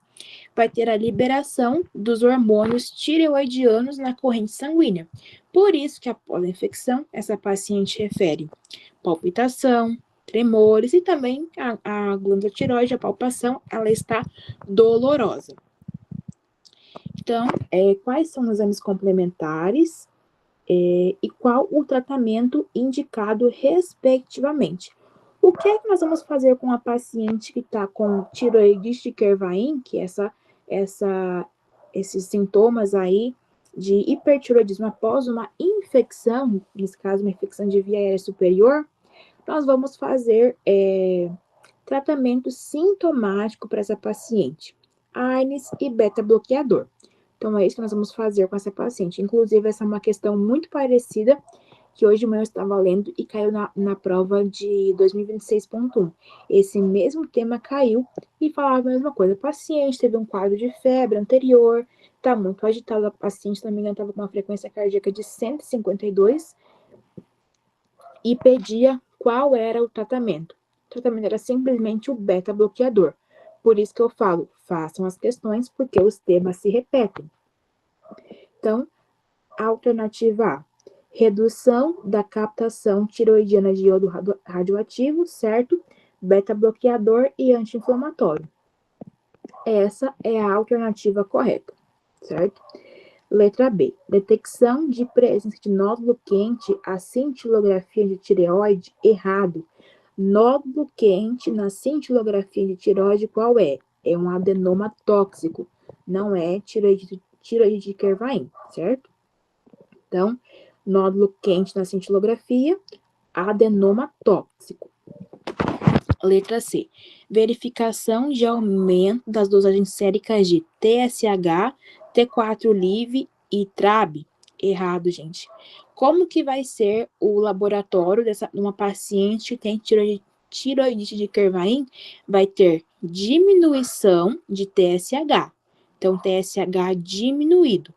Vai ter a liberação dos hormônios tireoidianos na corrente sanguínea. Por isso que após a infecção, essa paciente refere palpitação, tremores e também a glândula tireoide, a palpação, ela está dolorosa. Então, quais são os exames complementares e qual o tratamento indicado respectivamente? O que é que nós vamos fazer com a paciente que está com tireoidite de Kervain, que é esses sintomas aí de hipertireoidismo após uma infecção, nesse caso uma infecção de via aérea superior? Nós vamos fazer tratamento sintomático para essa paciente, ARNIS e beta-bloqueador. Então, é isso que nós vamos fazer com essa paciente. Inclusive, essa é uma questão muito parecida que hoje de manhã eu estava lendo e caiu na prova de 2026.1. Esse mesmo tema caiu e falava a mesma coisa. O paciente teve um quadro de febre anterior, está muito agitado, a paciente, se não me engano, estava com uma frequência cardíaca de 152 e pedia qual era o tratamento. O tratamento era simplesmente o beta-bloqueador. Por isso que eu falo, façam as questões, porque os temas se repetem. Então, alternativa A, redução da captação tiroidiana de iodo radioativo, certo? Beta-bloqueador e anti-inflamatório. Essa é a alternativa correta, certo? Letra B, detecção de presença de nódulo quente, a cintilografia de tireoide, errado. Nódulo quente na cintilografia de tireoide, qual é? É um adenoma tóxico, não é tireoide de Kervain, certo? Então, nódulo quente na cintilografia, adenoma tóxico. Letra C, verificação de aumento das dosagens séricas de TSH, T4-LIV e TRAB. Errado, gente. Como que vai ser o laboratório de uma paciente que tem tiroidite de Kervain? Vai ter diminuição de TSH. Então, TSH diminuído.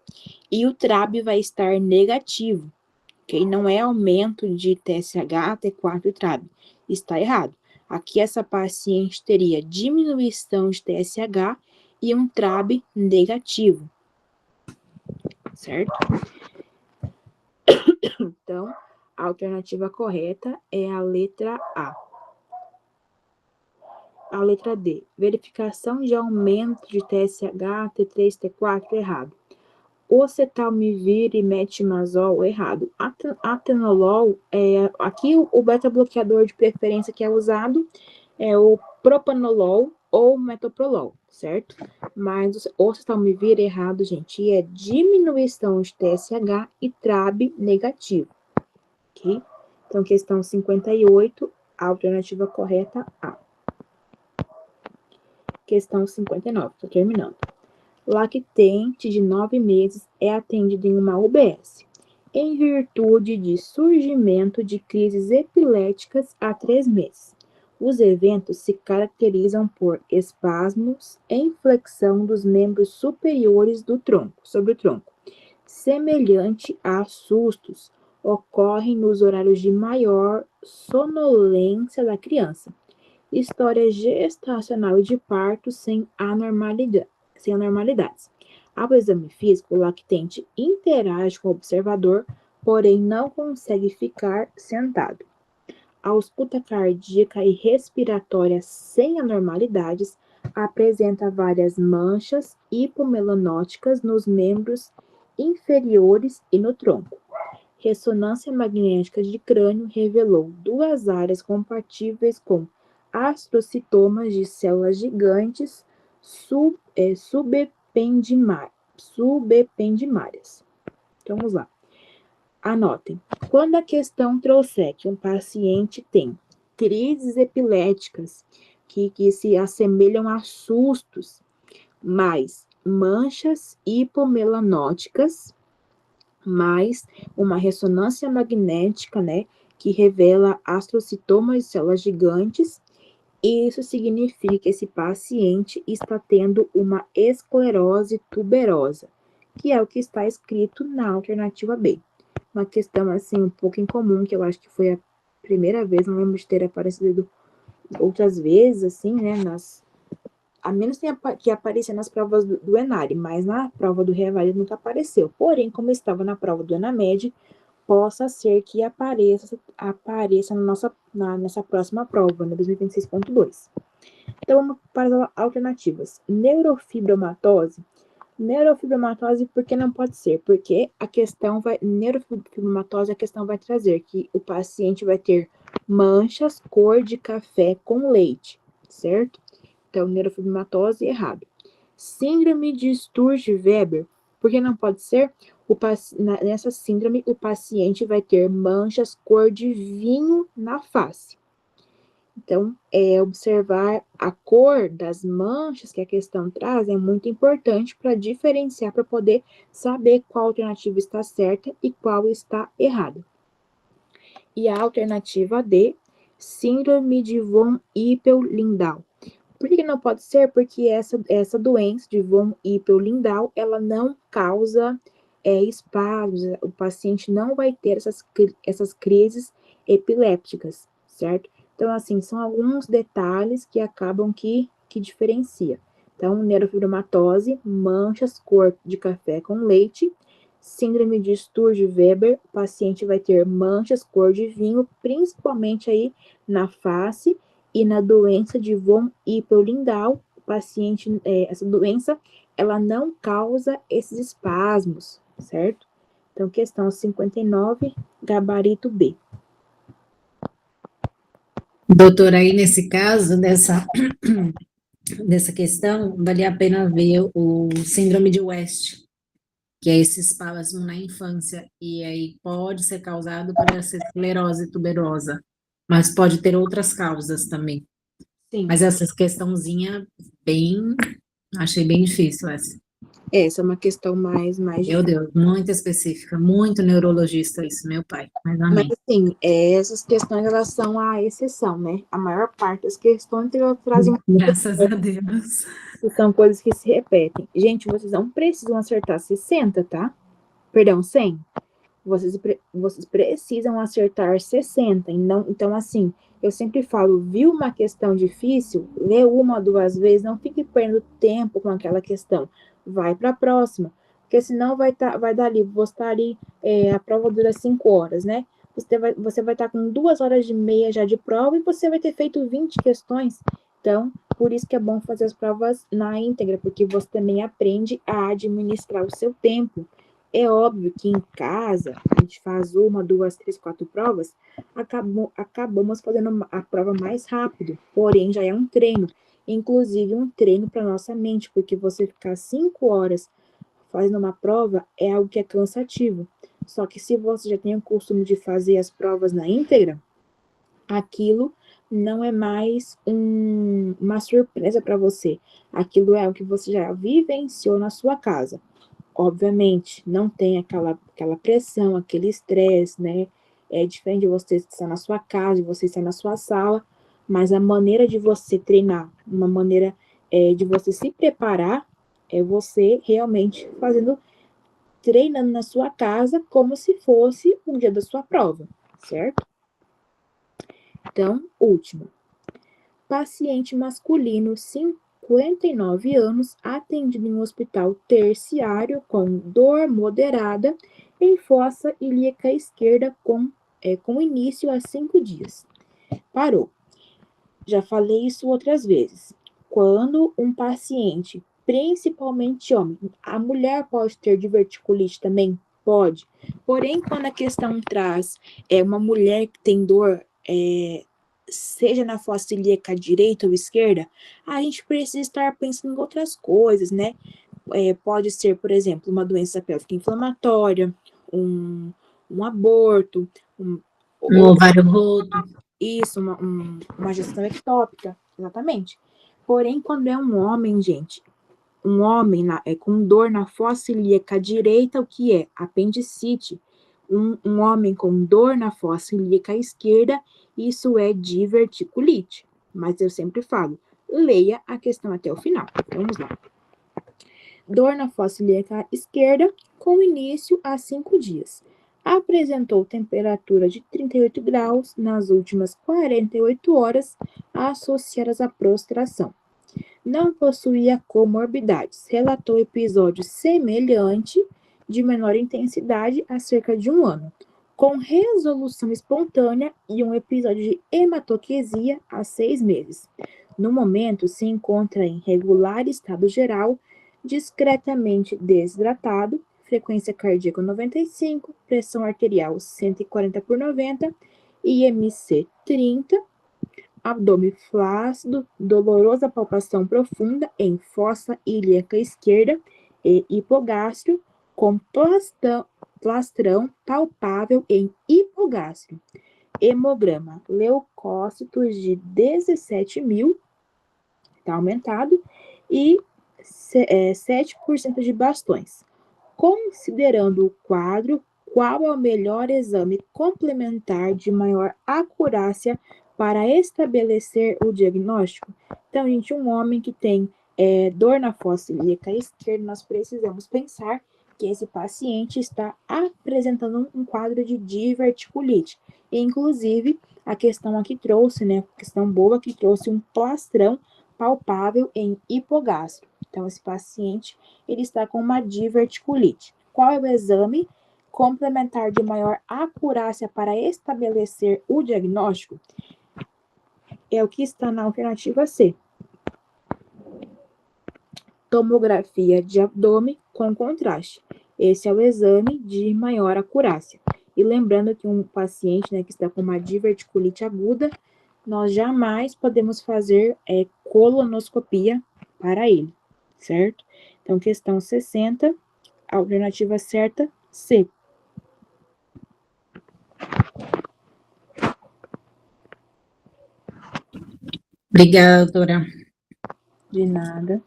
E o TRAB vai estar negativo. Ok? Não é aumento de TSH, T4 e TRAB. Está errado. Aqui essa paciente teria diminuição de TSH e um TRAB negativo. Certo? Então, a alternativa correta é a letra A. A letra D, verificação de aumento de TSH, T3, T4, errado. Oseltamivir e metimazol, errado. Atenolol, aqui o beta-bloqueador de preferência que é usado é o propanolol ou metoprolol, certo? Mas o oseltamivir, errado, gente, é diminuição de TSH e TRAB negativo, ok? Então, questão 58, a alternativa correta, A. Questão 59, tô terminando. Lactente de 9 meses é atendido em uma UBS, em virtude de surgimento de crises epiléticas há 3 meses. Os eventos se caracterizam por espasmos em flexão dos membros superiores do tronco, sobre o tronco, semelhante a sustos, ocorrem nos horários de maior sonolência da criança. História gestacional e de parto sem anormalidades. Ao exame físico, o lactente interage com o observador, porém não consegue ficar sentado. A ausculta cardíaca e respiratória sem anormalidades apresenta várias manchas hipomelanóticas nos membros inferiores e no tronco. Ressonância magnética de crânio revelou 2 áreas compatíveis com astrocitomas de células gigantes subependimárias. Então, vamos lá. Anotem. Quando a questão trouxer que um paciente tem crises epiléticas que se assemelham a sustos, mais manchas hipomelanóticas, mais uma ressonância magnética, né, que revela astrocitomas de células gigantes, isso significa que esse paciente está tendo uma esclerose tuberosa, que é o que está escrito na alternativa B. Uma questão, assim, um pouco incomum, que eu acho que foi a primeira vez, não lembro de ter aparecido outras vezes, assim, né, a menos que apareça nas provas do Enare, mas na prova do Reavalido nunca apareceu. Porém, como estava na prova do Enamed, possa ser que apareça nessa próxima prova, no 2026.2. Então, vamos para as alternativas. Neurofibromatose, por que não pode ser? Porque neurofibromatose, a questão vai trazer que o paciente vai ter manchas cor de café com leite, certo? Então, neurofibromatose, errado. Síndrome de Sturge-Weber, por que não pode ser? Nessa síndrome, o paciente vai ter manchas cor de vinho na face. Então, observar a cor das manchas que a questão traz é muito importante para diferenciar, para poder saber qual alternativa está certa e qual está errada. E a alternativa D, síndrome de von Hippel-Lindau. Por que não pode ser? Porque essa doença de von Hippel-Lindau, ela não causa espasmos, o paciente não vai ter essas crises epilépticas, certo? Então, assim, são alguns detalhes que acabam que diferencia. Então, neurofibromatose, manchas cor de café com leite, síndrome de Sturge-Weber, o paciente vai ter manchas cor de vinho, principalmente aí na face, e na doença de von Hippel-Lindau, o paciente, essa doença, ela não causa esses espasmos, certo? Então, questão 59, gabarito B. Doutora, aí nesse caso, dessa questão, valia a pena ver o síndrome de West, que é esse espasmo na infância, e aí pode ser causado por essa esclerose tuberosa, mas pode ter outras causas também. Sim. Mas essa questãozinha achei bem difícil essa. Essa é uma questão mais Meu Deus, muito específica, muito neurologista isso, meu pai, mas amém. Mas, assim, essas questões, elas são a exceção, né? A maior parte das questões elas trazem Graças a Deus. são coisas que se repetem. Gente, vocês não precisam acertar 60, tá? Perdão, 100. Vocês precisam acertar 60. Então, assim, eu sempre falo, viu uma questão difícil, lê uma ou duas vezes, não fique perdendo tempo com aquela questão. Vai para a próxima. Porque senão vai dar ali, você tá ali, a prova dura 5 horas, né? Você vai estar com 2 horas e meia já de prova e você vai ter feito 20 questões. Então, por isso que é bom fazer as provas na íntegra, porque você também aprende a administrar o seu tempo. É óbvio que em casa, a gente faz 1, 2, 3, 4 provas, acabamos fazendo a prova mais rápido, porém já é um treino, inclusive um treino para nossa mente, porque você ficar 5 horas fazendo uma prova é algo que é cansativo. Só que se você já tem o costume de fazer as provas na íntegra, aquilo não é mais uma surpresa para você. Aquilo é o que você já vivenciou na sua casa. Obviamente, não tem aquela pressão, aquele estresse, né? É diferente de você estar na sua casa, de você estar na sua sala, mas a maneira de você treinar, uma maneira de você se preparar, é você realmente treinando na sua casa como se fosse um dia da sua prova, certo? Então, último. Paciente masculino, 59 anos, atendido em um hospital terciário com dor moderada em fossa ilíaca esquerda com início há 5 dias. Parou. Já falei isso outras vezes. Quando um paciente, principalmente homem, a mulher pode ter diverticulite também? Pode. Porém, quando a questão traz uma mulher que tem dor seja na fossa ilíaca direita ou esquerda, a gente precisa estar pensando em outras coisas, né? Pode ser, por exemplo, uma doença pélvica inflamatória, um aborto, Um ovário roto. isso, uma gestação ectópica, exatamente. Porém, quando é um homem, gente, um homem com dor na fossa ilíaca direita, o que é? Apendicite. Um homem com dor na fossa ilíaca esquerda, isso é diverticulite. Mas eu sempre falo, leia a questão até o final. Vamos lá. Dor na fossa ilíaca esquerda, com início há 5 dias. Apresentou temperatura de 38 graus nas últimas 48 horas, associadas à prostração. Não possuía comorbidades. Relatou episódio semelhante, de menor intensidade, há cerca de 1 ano, com resolução espontânea e um episódio de hematoquesia há 6 meses. No momento, se encontra em regular estado geral, discretamente desidratado, frequência cardíaca 95, pressão arterial 140/90, IMC 30, abdômen flácido, dolorosa palpação profunda em fossa ilíaca esquerda e hipogástrio, com plastrão palpável em hipogástrio. Hemograma, leucócitos de 17.000, está aumentado, e 7% de bastões. Considerando o quadro, qual é o melhor exame complementar de maior acurácia para estabelecer o diagnóstico? Então, gente, um homem que tem dor na fossa ilíaca esquerda, nós precisamos pensar que esse paciente está apresentando um quadro de diverticulite. E, inclusive, a questão aqui trouxe, né, questão boa que trouxe um plastrão palpável em hipogástrio. Então, esse paciente, ele está com uma diverticulite. Qual é o exame complementar de maior acurácia para estabelecer o diagnóstico? É o que está na alternativa C. Tomografia de abdômen com contraste. Esse é o exame de maior acurácia. E lembrando que um paciente, né, que está com uma diverticulite aguda, nós jamais podemos fazer colonoscopia para ele, certo? Então, questão 60, alternativa certa, C. Obrigada, doutora. De nada.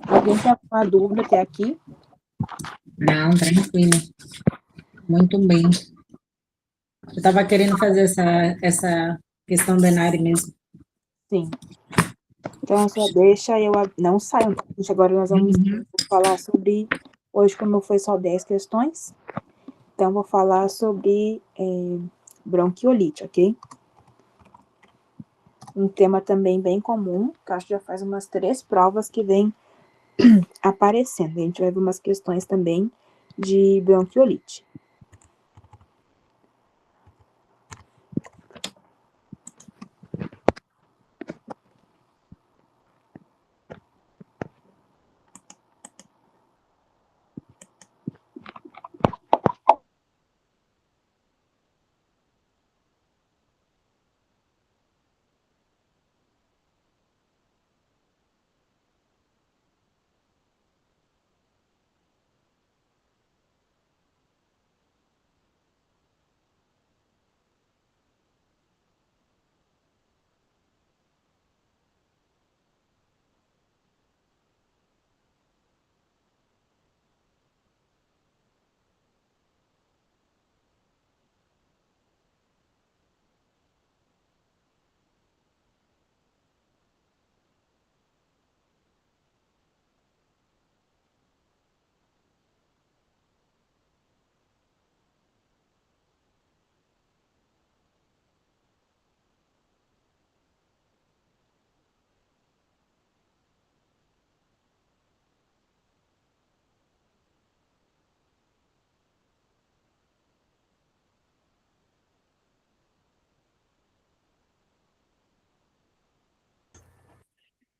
Alguém tem alguma dúvida até aqui? Não, tranquilo. Muito bem. Eu estava querendo fazer essa questão da Enari mesmo. Sim. Então, só deixa eu... Não saiam, tá, gente? Agora nós vamos falar sobre... Hoje, como foi só 10 questões, então vou falar sobre bronquiolite, ok? Um tema também bem comum, que acho que já faz umas 3 provas que vem aparecendo. A gente vai ver umas questões também de bronquiolite.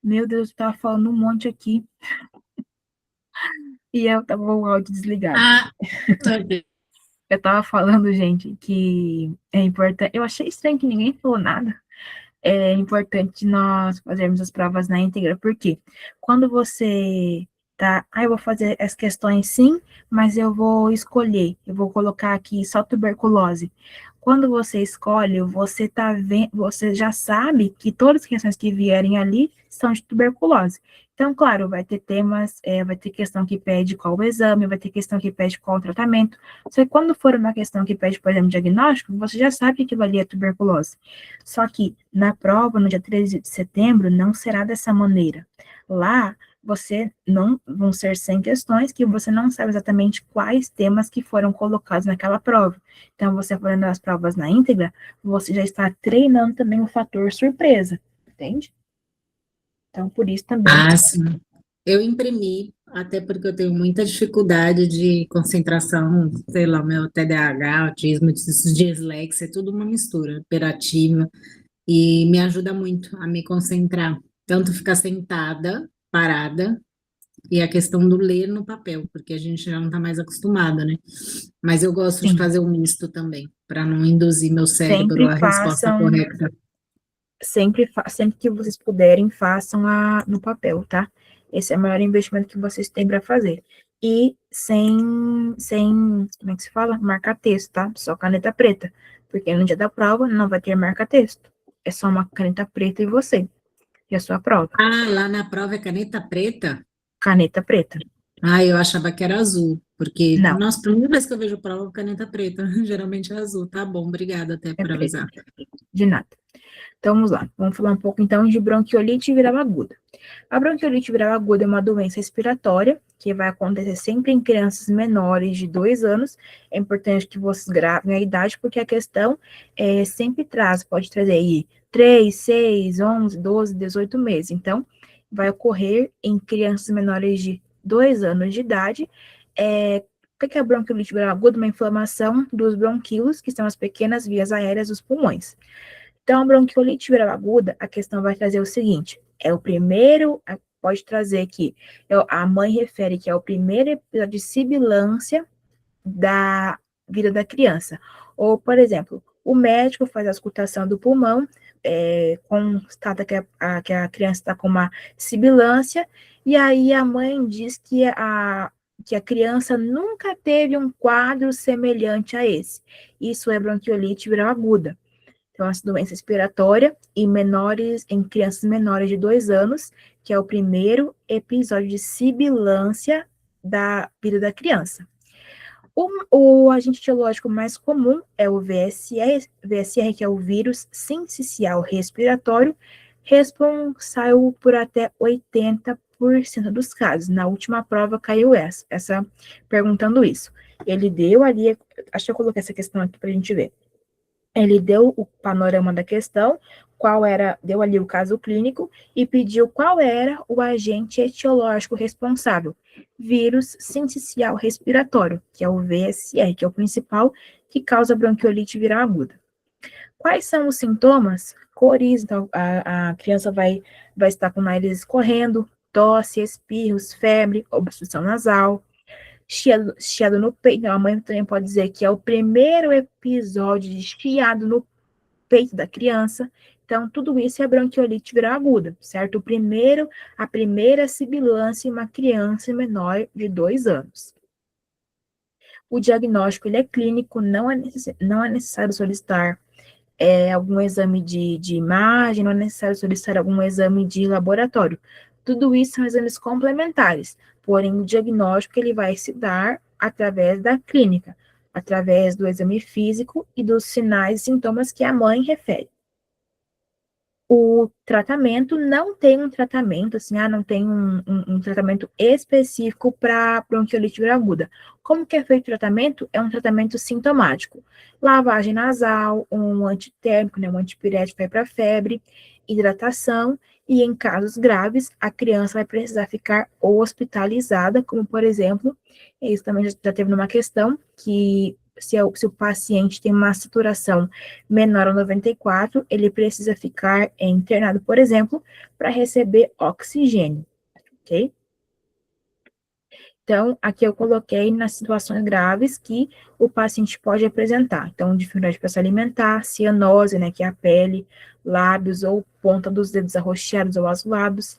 Meu Deus, eu tava falando um monte aqui. E eu tava o áudio desligado. Ah, ok. Eu tava falando, gente, que é importante. Eu achei estranho que ninguém falou nada. É importante nós fazermos as provas na íntegra, porque quando você tá, eu vou fazer as questões sim, mas eu vou escolher, eu vou colocar aqui só tuberculose. Quando você escolhe, você tá vendo, você já sabe que todas as questões que vierem ali são de tuberculose. Então, claro, vai ter temas, vai ter questão que pede qual o exame, vai ter questão que pede qual o tratamento. Só que quando for uma questão que pede, por exemplo, diagnóstico, você já sabe que aquilo ali é tuberculose. Só que na prova, no dia 13 de setembro, não será dessa maneira. Lá, você não vão ser 100 questões que você não sabe exatamente quais temas que foram colocados naquela prova. Então, você fazendo as provas na íntegra, você já está treinando também o fator surpresa, entende? Então, por isso também, Ah, sim. Eu imprimi, até porque eu tenho muita dificuldade de concentração, sei lá, meu TDAH, autismo, dislexia, é tudo uma mistura, hiperativa, e me ajuda muito a me concentrar, tanto ficar sentada, parada, e a questão do ler no papel, porque a gente já não está mais acostumada, né? Mas eu gosto de sim, fazer o misto também, para não induzir meu cérebro sempre à resposta façam, correta. sempre que vocês puderem, façam no papel, tá? Esse é o maior investimento que vocês têm para fazer. E como é que se fala? Marcar texto, tá? Só caneta preta. Porque no dia da prova não vai ter marca-texto. É só uma caneta preta e você. E a sua prova. Ah, lá na prova é caneta preta? Caneta preta. Ah, eu achava que era azul, porque, Não, nossa, primeira vez que eu vejo prova, caneta preta, geralmente é azul. Tá bom, obrigada até é por preta. avisar. De nada. Então, vamos lá. Vamos falar um pouco, então, de bronquiolite viral aguda. A bronquiolite viral aguda é uma doença respiratória que vai acontecer sempre em crianças menores de 2 anos. É importante que vocês gravem a idade, porque a questão sempre pode trazer aí 3, 6, 11, 12, 18 meses. Então, vai ocorrer em crianças menores de 2 anos de idade. O que é a bronquiolite viral aguda? Uma inflamação dos bronquíolos, que são as pequenas vias aéreas dos pulmões. Então, a bronquiolite viral aguda, a questão vai trazer o seguinte: é o primeiro, pode trazer aqui, a mãe refere que é o primeiro episódio de sibilância da vida da criança. Ou, por exemplo, o médico faz a auscultação do pulmão, constata que a criança está com uma sibilância, e aí a mãe diz que a criança nunca teve um quadro semelhante a esse. Isso é bronquiolite viral aguda. Então, essa doença respiratória em crianças menores de 2 anos, que é o primeiro episódio de sibilância da vida da criança. O agente etiológico mais comum é o VSR, que é o vírus sincicial respiratório, responsável por até 80% dos casos. Na última prova caiu essa perguntando isso. Ele deu ali, acho que eu coloquei essa questão aqui para a gente ver. Ele deu o panorama da questão, deu ali o caso clínico e pediu qual era o agente etiológico responsável. Vírus sincicial respiratório, que é o VSR, que é o principal que causa bronquiolite viral aguda. Quais são os sintomas? Coriza, então a criança vai estar com o nariz escorrendo, tosse, espirros, febre, obstrução nasal, chiado no peito. Então, a mãe também pode dizer que é o primeiro episódio de chiado no peito da criança. Então, tudo isso é bronquiolite viral aguda, certo? A primeira sibilância em uma criança menor de 2 anos. O diagnóstico ele é clínico, não é necessário solicitar algum exame de imagem, não é necessário solicitar algum exame de laboratório. Tudo isso são exames complementares, porém o diagnóstico ele vai se dar através da clínica, através do exame físico e dos sinais e sintomas que a mãe refere. O tratamento não tem um tratamento, assim, não tem um tratamento específico para bronquiolite viral aguda. Como que é feito o tratamento? É um tratamento sintomático. Lavagem nasal, um antitérmico, né, um antipirético para febre, hidratação, e em casos graves, a criança vai precisar ficar hospitalizada, como por exemplo, isso também já teve numa questão, que se o paciente tem uma saturação menor a 94, ele precisa ficar internado, por exemplo, para receber oxigênio, ok? Então, aqui eu coloquei nas situações graves que o paciente pode apresentar. Então, dificuldade para se alimentar, cianose, né, que é a pele, lábios ou ponta dos dedos arroxeados ou azulados,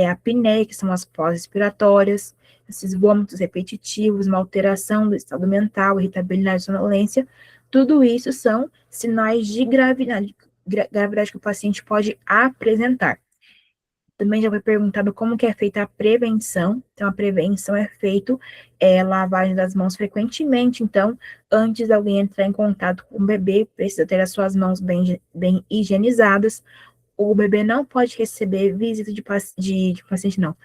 apneia, que são as pós-respiratórias, esses vômitos repetitivos, uma alteração do estado mental, irritabilidade, sonolência, tudo isso são sinais de gravidade que o paciente pode apresentar. Também já foi perguntado como que é feita a prevenção. Então, a prevenção é feito lavagem das mãos frequentemente. Então, antes de alguém entrar em contato com o bebê, precisa ter as suas mãos bem higienizadas. O bebê não pode receber visita de paciente, não.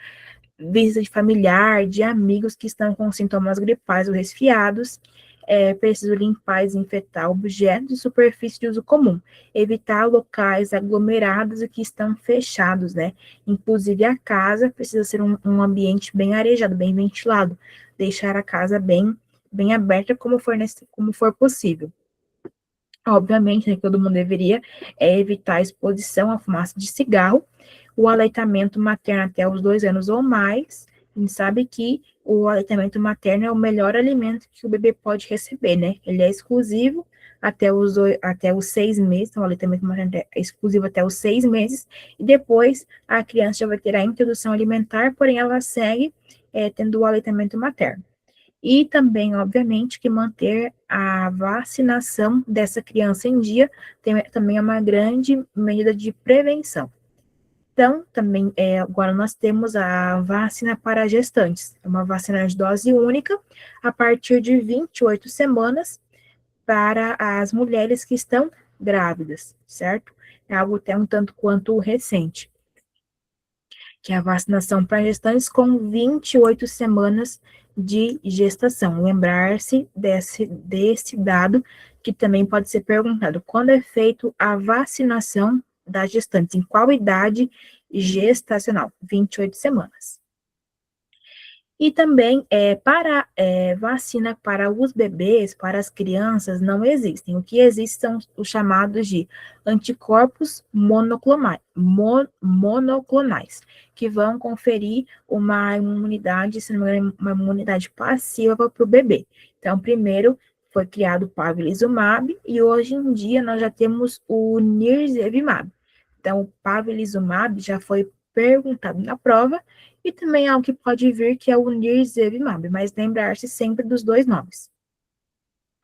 Visita de familiar, de amigos que estão com sintomas gripais ou resfriados. Preciso limpar e desinfetar objetos de superfície de uso comum, evitar locais aglomerados e que estão fechados, né? Inclusive a casa precisa ser um ambiente bem arejado, bem ventilado, deixar a casa bem aberta como for possível. Obviamente, né, todo mundo deveria evitar a exposição à fumaça de cigarro, o aleitamento materno até os 2 anos ou mais. A gente sabe que o aleitamento materno é o melhor alimento que o bebê pode receber, né? Ele é exclusivo até os 6 meses, então o aleitamento materno é exclusivo até os 6 meses, e depois a criança já vai ter a introdução alimentar, porém ela segue tendo o aleitamento materno. E também, obviamente, que manter a vacinação dessa criança em dia também é uma grande medida de prevenção. Então, também, agora nós temos a vacina para gestantes. É uma vacina de dose única, a partir de 28 semanas, para as mulheres que estão grávidas, certo? É algo até um tanto quanto recente, que é a vacinação para gestantes com 28 semanas de gestação. Lembrar-se desse dado, que também pode ser perguntado: quando é feito a vacinação das gestantes? Em qual idade gestacional? 28 semanas. E também, para vacina para os bebês, para as crianças, não existem. O que existe são os chamados de anticorpos monoclonais, que vão conferir uma imunidade, se não me engano, uma imunidade passiva para o bebê. Então, primeiro foi criado o Pavlizumab, e hoje em dia nós já temos o Nirsevimab. Então, o Pavlizumab já foi perguntado na prova, e também algo que pode vir, que é o Nirsevimab, mas lembrar-se sempre dos dois nomes.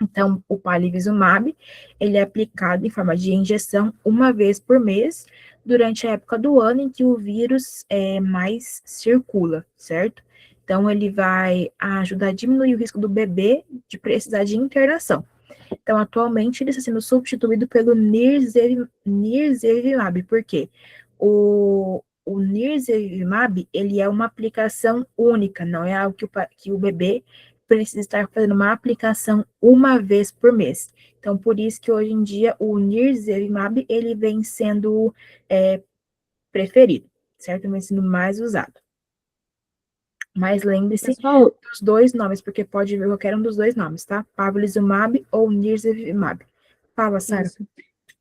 Então, o Palivizumab, ele é aplicado em forma de injeção uma vez por mês, durante a época do ano em que o vírus mais circula, certo? Então, ele vai ajudar a diminuir o risco do bebê de precisar de internação. Então, atualmente, ele está sendo substituído pelo Nirsevimab. Por quê? O Nirsevimab, ele é uma aplicação única, não é algo que o bebê precisa estar fazendo uma aplicação uma vez por mês. Então, por isso que hoje em dia o Nirsevimab, ele vem sendo preferido, certo? Vem sendo mais usado. Mas lembre-se dos dois nomes, porque pode vir qualquer um dos dois nomes, tá? Pavlizumab ou Nirsevimab. Fala, Sara.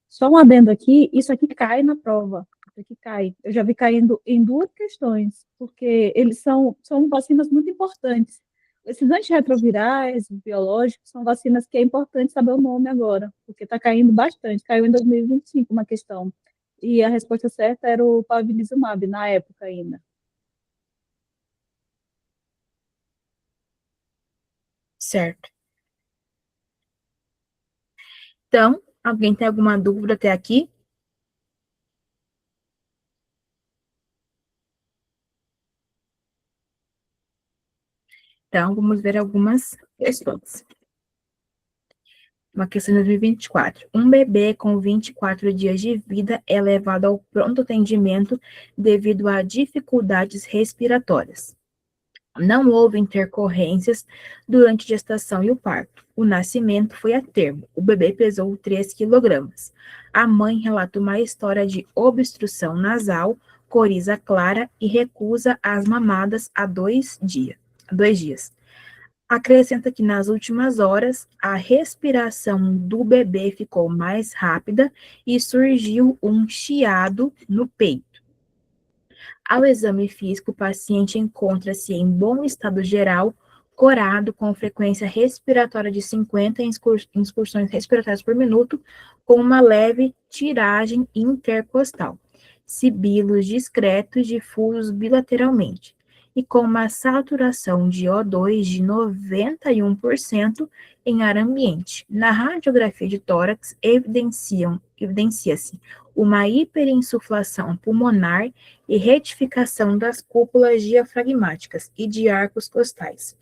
Só um adendo aqui, isso aqui cai na prova. Isso aqui cai. Eu já vi caindo em 2 questões, porque eles são vacinas muito importantes. Esses antirretrovirais, biológicos, são vacinas que é importante saber o nome agora, porque está caindo bastante. Caiu em 2025 uma questão. E a resposta certa era o Pavlizumab, na época ainda. Certo. Então, alguém tem alguma dúvida até aqui? Então, vamos ver algumas questões. Uma questão de 2024. Um bebê com 24 dias de vida é levado ao pronto atendimento devido a dificuldades respiratórias. Não houve intercorrências durante a gestação e o parto. O nascimento foi a termo. O bebê pesou 3 quilogramas. A mãe relata uma história de obstrução nasal, coriza clara e recusa as mamadas há 2 dias. Acrescenta que nas últimas horas, a respiração do bebê ficou mais rápida e surgiu um chiado no peito. Ao exame físico, o paciente encontra-se em bom estado geral, corado com frequência respiratória de 50 incursões respiratórias por minuto, com uma leve tiragem intercostal, sibilos discretos difusos bilateralmente, e com uma saturação de O2 de 91% em ar ambiente. Na radiografia de tórax, evidencia-se uma hiperinsuflação pulmonar e retificação das cúpulas diafragmáticas e de arcos costais.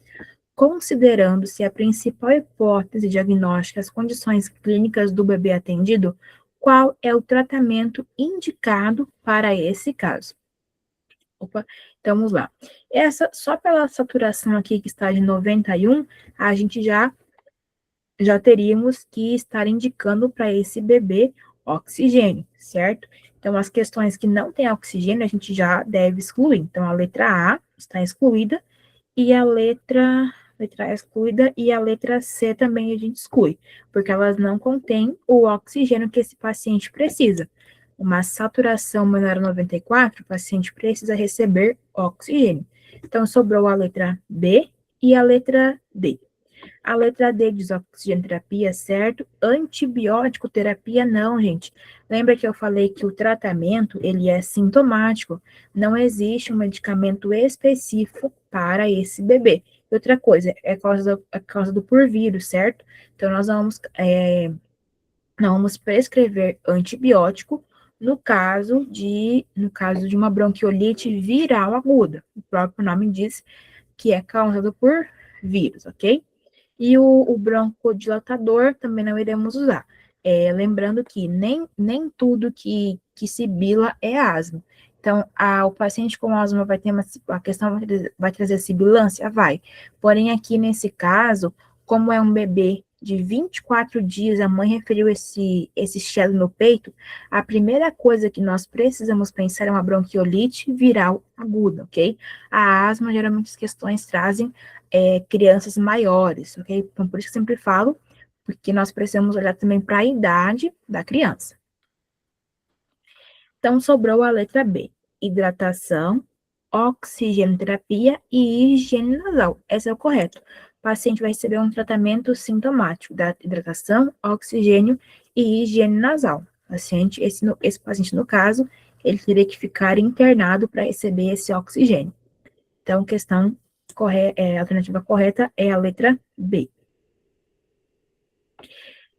Considerando-se a principal hipótese diagnóstica as condições clínicas do bebê atendido, qual é o tratamento indicado para esse caso? Opa, então vamos lá. Só pela saturação aqui que está de 91, a gente já teríamos que estar indicando para esse bebê oxigênio, certo? Então, as questões que não têm oxigênio, a gente já deve excluir. Então, a letra A está excluída, e a letra A é excluída, e a letra C também a gente exclui, porque elas não contêm o oxigênio que esse paciente precisa. Uma saturação menor a 94, o paciente precisa receber oxigênio. Então, sobrou a letra B e a letra D. A letra D diz oxigenoterapia, certo? Antibiótico terapia, não, gente. Lembra que eu falei que o tratamento, ele é sintomático. Não existe um medicamento específico para esse bebê. E outra coisa, é causa do porvírus, certo? Então, nós vamos prescrever antibiótico no caso de uma bronquiolite viral aguda. O próprio nome diz que é causado por vírus, ok? E o broncodilatador também não iremos usar. Lembrando que nem tudo que sibila é asma. Então, o paciente com asma a questão vai trazer sibilância? Vai. Porém, aqui nesse caso, como é um bebê de 24 dias, a mãe referiu esse Shelley no peito, a primeira coisa que nós precisamos pensar é uma bronquiolite viral aguda, ok? A asma, geralmente, as questões trazem crianças maiores, ok? Então, por isso que eu sempre falo, porque nós precisamos olhar também para a idade da criança. Então, sobrou a letra B, hidratação, oxigenoterapia e higiene nasal. Esse é o correto. O paciente vai receber um tratamento sintomático da hidratação, oxigênio e higiene nasal. Esse paciente, no caso, ele teria que ficar internado para receber esse oxigênio. Então, a alternativa correta é a letra B.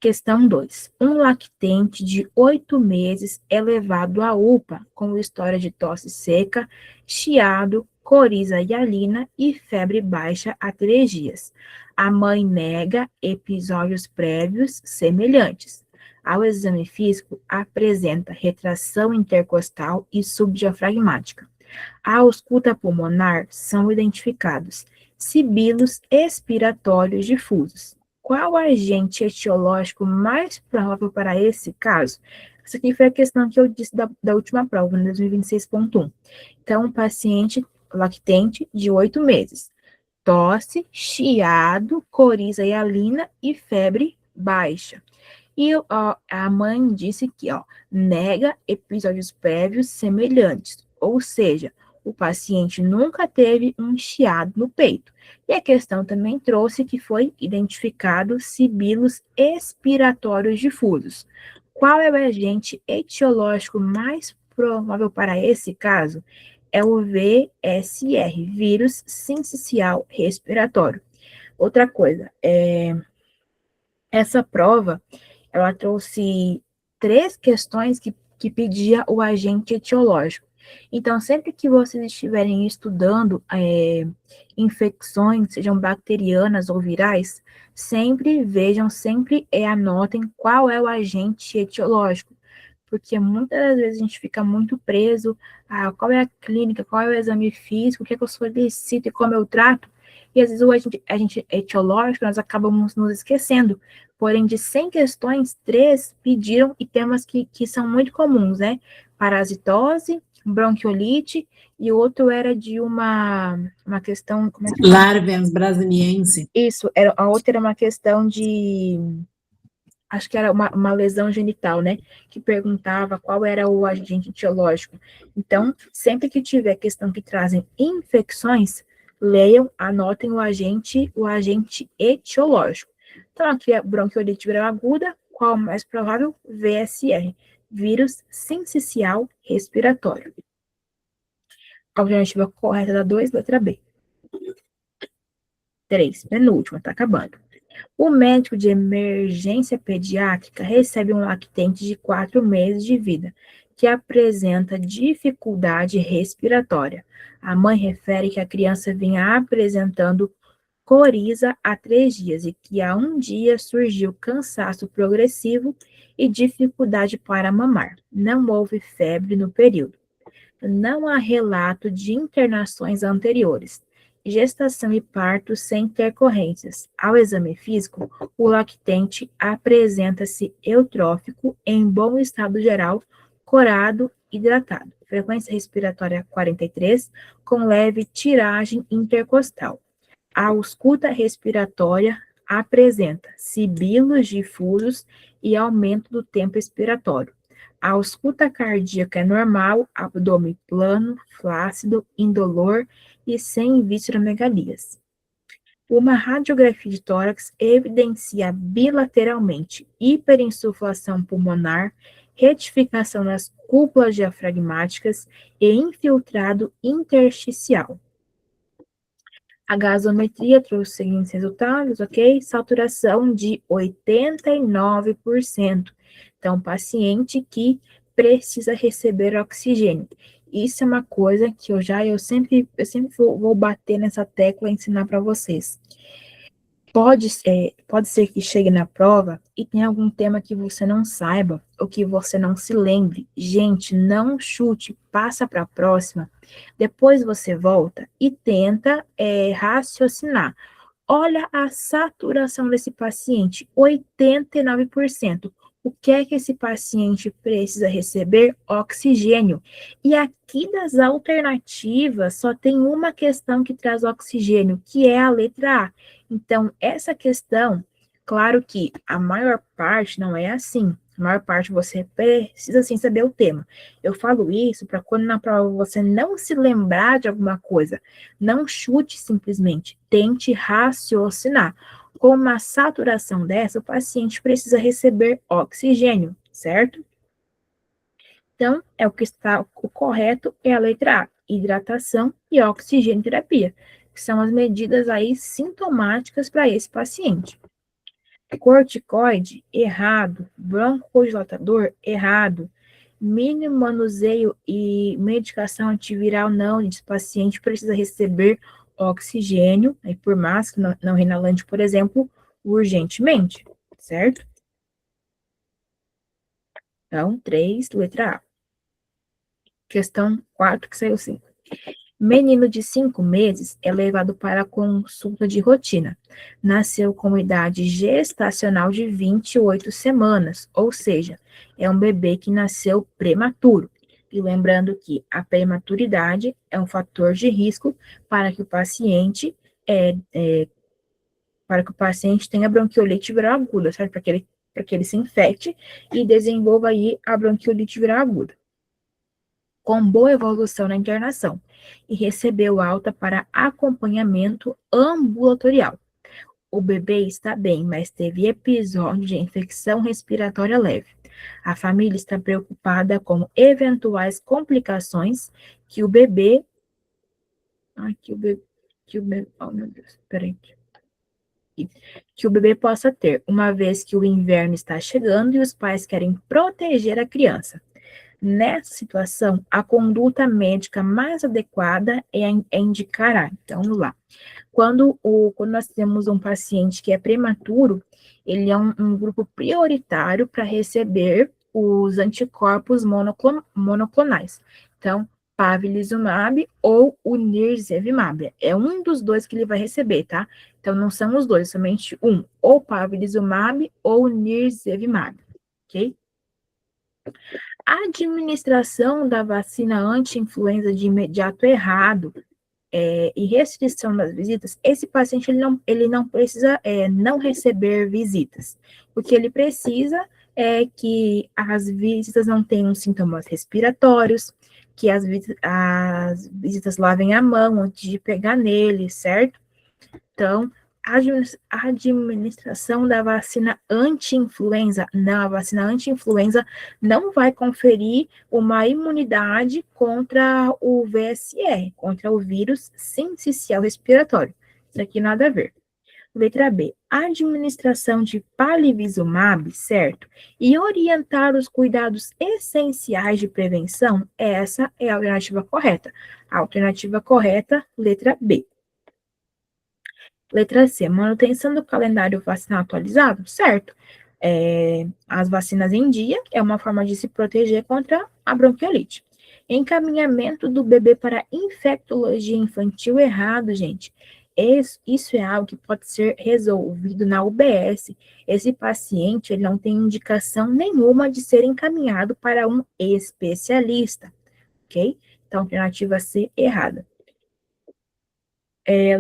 Questão 2. Um lactente de 8 meses é levado à UPA com história de tosse seca, chiado, coriza hialina e febre baixa há 3 dias. A mãe nega episódios prévios semelhantes. Ao exame físico, apresenta retração intercostal e subdiafragmática. A ausculta pulmonar são identificados sibilos expiratórios difusos. Qual agente etiológico mais provável para esse caso? Essa aqui foi a questão que eu disse da última prova, no 2026.1. Então, um paciente lactente de 8 meses. Tosse, chiado, coriza hialina e febre baixa. E a mãe disse que nega episódios prévios semelhantes, ou seja, o paciente nunca teve um chiado no peito. E a questão também trouxe que foi identificado sibilos expiratórios difusos. Qual é o agente etiológico mais provável para esse caso? É o VSR, vírus sincicial respiratório. Outra coisa, essa prova, ela trouxe 3 questões que pedia o agente etiológico. Então, sempre que vocês estiverem estudando infecções, sejam bacterianas ou virais, sempre anotem qual é o agente etiológico, porque muitas das vezes a gente fica muito preso a qual é a clínica, qual é o exame físico, o que é que eu solicito e como eu trato, e às vezes o agente etiológico nós acabamos nos esquecendo. Porém, de 100 questões, 3 pediram e temas que são muito comuns, né? Parasitose, bronquiolite, e o outro era de uma questão... Como é que Larvians brasiliense. Isso, a outra era uma questão de... Acho que era uma lesão genital, né? Que perguntava qual era o agente etiológico. Então, sempre que tiver questão que trazem infecções, Leiam, anotem o agente etiológico. Então, aqui é bronquiolite viral aguda, qual o mais provável? VSR, vírus sincicial respiratório. Alternativa correta da 2, letra B. 3, penúltima, tá acabando. O médico de emergência pediátrica recebe um lactente de 4 meses de vida, que apresenta dificuldade respiratória. A mãe refere que a criança vinha apresentando coriza há 3 dias e que há 1 dia surgiu cansaço progressivo e dificuldade para mamar. Não houve febre no período. Não há relato de internações anteriores. Gestação e parto sem intercorrências. Ao exame físico, o lactente apresenta-se eutrófico, em bom estado geral, corado, hidratado. Frequência respiratória 43, com leve tiragem intercostal. A ausculta respiratória apresenta sibilos difusos e aumento do tempo expiratório. A ausculta cardíaca é normal, abdômen plano, flácido, indolor e sem visceromegalias. Uma radiografia de tórax evidencia bilateralmente hiperinsuflação pulmonar, retificação nas cúpulas diafragmáticas e infiltrado intersticial. A gasometria trouxe os seguintes resultados, ok? Saturação de 89%. Então, paciente que precisa receber oxigênio. Isso é uma coisa que eu sempre vou bater nessa tecla e ensinar para vocês. Pode ser que chegue na prova e tenha algum tema que você não saiba ou que você não se lembre. Gente, não chute, passa para a próxima. Depois você volta e tenta raciocinar. Olha a saturação desse paciente, 89%. O que é que esse paciente precisa receber? Oxigênio. E aqui das alternativas, só tem uma questão que traz oxigênio, que é a letra A. Então, essa questão, claro que a maior parte não é assim. A maior parte você precisa, sim, saber o tema. Eu falo isso para quando na prova você não se lembrar de alguma coisa. Não chute simplesmente, tente raciocinar. Com uma saturação dessa, o paciente precisa receber oxigênio, certo? Então, o correto é a letra A, hidratação e oxigênio terapia, que são as medidas aí sintomáticas para esse paciente. Corticoide, errado. Broncodilatador, errado. Mínimo manuseio e medicação antiviral, não. Esse paciente precisa receber oxigênio, aí por máscara, não inalante, por exemplo, urgentemente, certo? Então, 3, letra A. Questão 4, que saiu 5. Menino de 5 meses é levado para consulta de rotina. Nasceu com idade gestacional de 28 semanas, ou seja, é um bebê que nasceu prematuro. E lembrando que a prematuridade é um fator de risco para que o paciente tenha bronquiolite viral aguda, certo? Para que ele se infecte e desenvolva aí a bronquiolite viral aguda. Com boa evolução na internação, e recebeu alta para acompanhamento ambulatorial. O bebê está bem, mas teve episódio de infecção respiratória leve. A família está preocupada com eventuais complicações que o bebê... oh, meu Deus, peraí. Que o bebê possa ter, uma vez que o inverno está chegando e os pais querem proteger a criança. Nessa situação, a conduta médica mais adequada é indicar A. Então, vamos lá. Quando nós temos um paciente que é prematuro, ele é um grupo prioritário para receber os anticorpos monoclonais. Então, pavlizumab ou o nirsevimab. É um dos dois que ele vai receber, tá? Então, não são os dois, somente um. Ou pavlizumab ou nirsevimab, ok? A administração da vacina anti-influenza de imediato errado e restrição das visitas, esse paciente ele não precisa não receber visitas. O que ele precisa é que as visitas não tenham sintomas respiratórios, que as visitas lavem a mão antes de pegar nele, certo? Então, a administração da vacina anti-influenza, não, a vacina anti-influenza não vai conferir uma imunidade contra o VSR, contra o vírus sincicial respiratório. Isso aqui nada a ver. Letra B, administração de palivizumab, certo? E orientar os cuidados essenciais de prevenção, essa é a alternativa correta. A alternativa correta, letra B. Letra C, manutenção do calendário vacinal atualizado, certo? As vacinas em dia é uma forma de se proteger contra a bronquiolite. Encaminhamento do bebê para infectologia infantil errado, gente. Isso é algo que pode ser resolvido na UBS. Esse paciente ele não tem indicação nenhuma de ser encaminhado para um especialista, ok? Então, alternativa C, errada.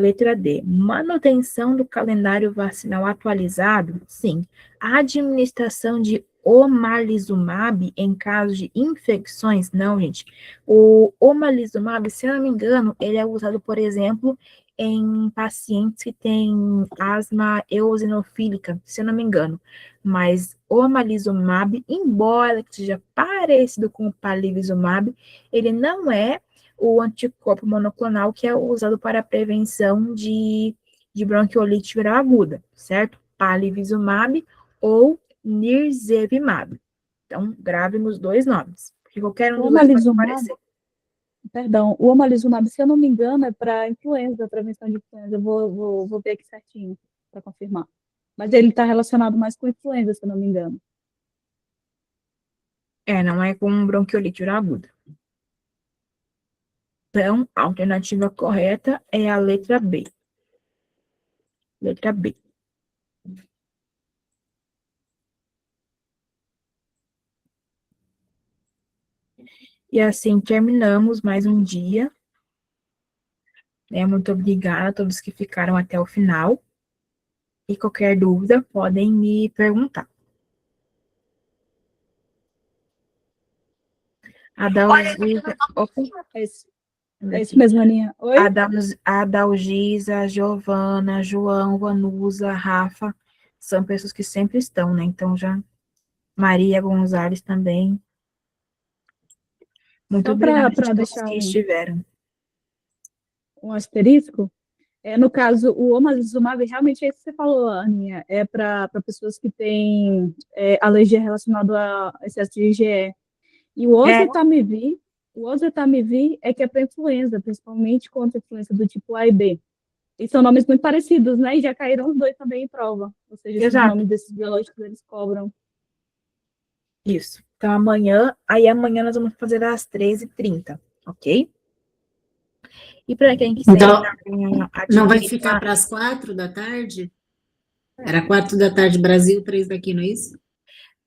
Letra D, manutenção do calendário vacinal atualizado, sim. A administração de omalizumab em caso de infecções, não, gente. O omalizumab, se eu não me engano, ele é usado, por exemplo, em pacientes que têm asma eosinofílica, se eu não me engano. Mas o omalizumab, embora seja parecido com o palivizumab, ele não é o anticorpo monoclonal que é usado para a prevenção de bronquiolite viral aguda, certo? Palivizumab ou nirsevimab. Então, grave nos dois nomes, porque qualquer um O dos dois pode omalizumab, aparecer. perdão, o omalizumab, se eu não me engano, é para influenza, prevenção de influenza. Eu vou ver aqui certinho para confirmar. Mas ele está relacionado mais com influenza, se eu não me engano. Não é com bronquiolite viral aguda. Então, a alternativa correta é a letra B. Letra B. E assim terminamos mais um dia. Muito obrigada a todos que ficaram até o final. E qualquer dúvida, podem me perguntar. Adalgisa, É isso mesmo, Aninha. Oi? Adalgisa, Giovana, João, Vanusa, Rafa, são pessoas que sempre estão, né? Então, Maria Gonzalez também. Muito Só obrigada a para todos deixar que estiveram. um asterisco, no caso, o omalizumab, realmente é isso que você falou, Aninha, é para pessoas que têm alergia relacionada a excesso de IgE. E o oseltamivir é que é para influenza, principalmente contra a influenza do tipo A e B. E são nomes muito parecidos, né? E já caíram os dois também em prova. Ou seja, esses Exato. nomes desses biológicos, eles cobram. Isso. Então, amanhã nós vamos fazer às 13h30, ok? E para quem quiser Então, não vai adquirir ficar para as 4 da tarde? Era 4 da tarde Brasil, 3 daqui, não é isso?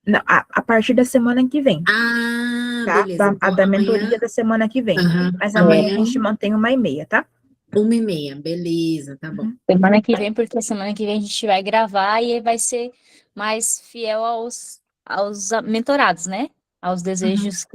Não, a partir da semana que vem, Ah, tá? beleza. Então, A da amanhã, mentoria da semana que vem. Mas amanhã amanhã, a gente mantém 1h30, tá? 1h30, beleza, tá bom. Semana que vem, porque semana que vem a gente vai gravar e vai ser mais fiel aos mentorados, né? Aos desejos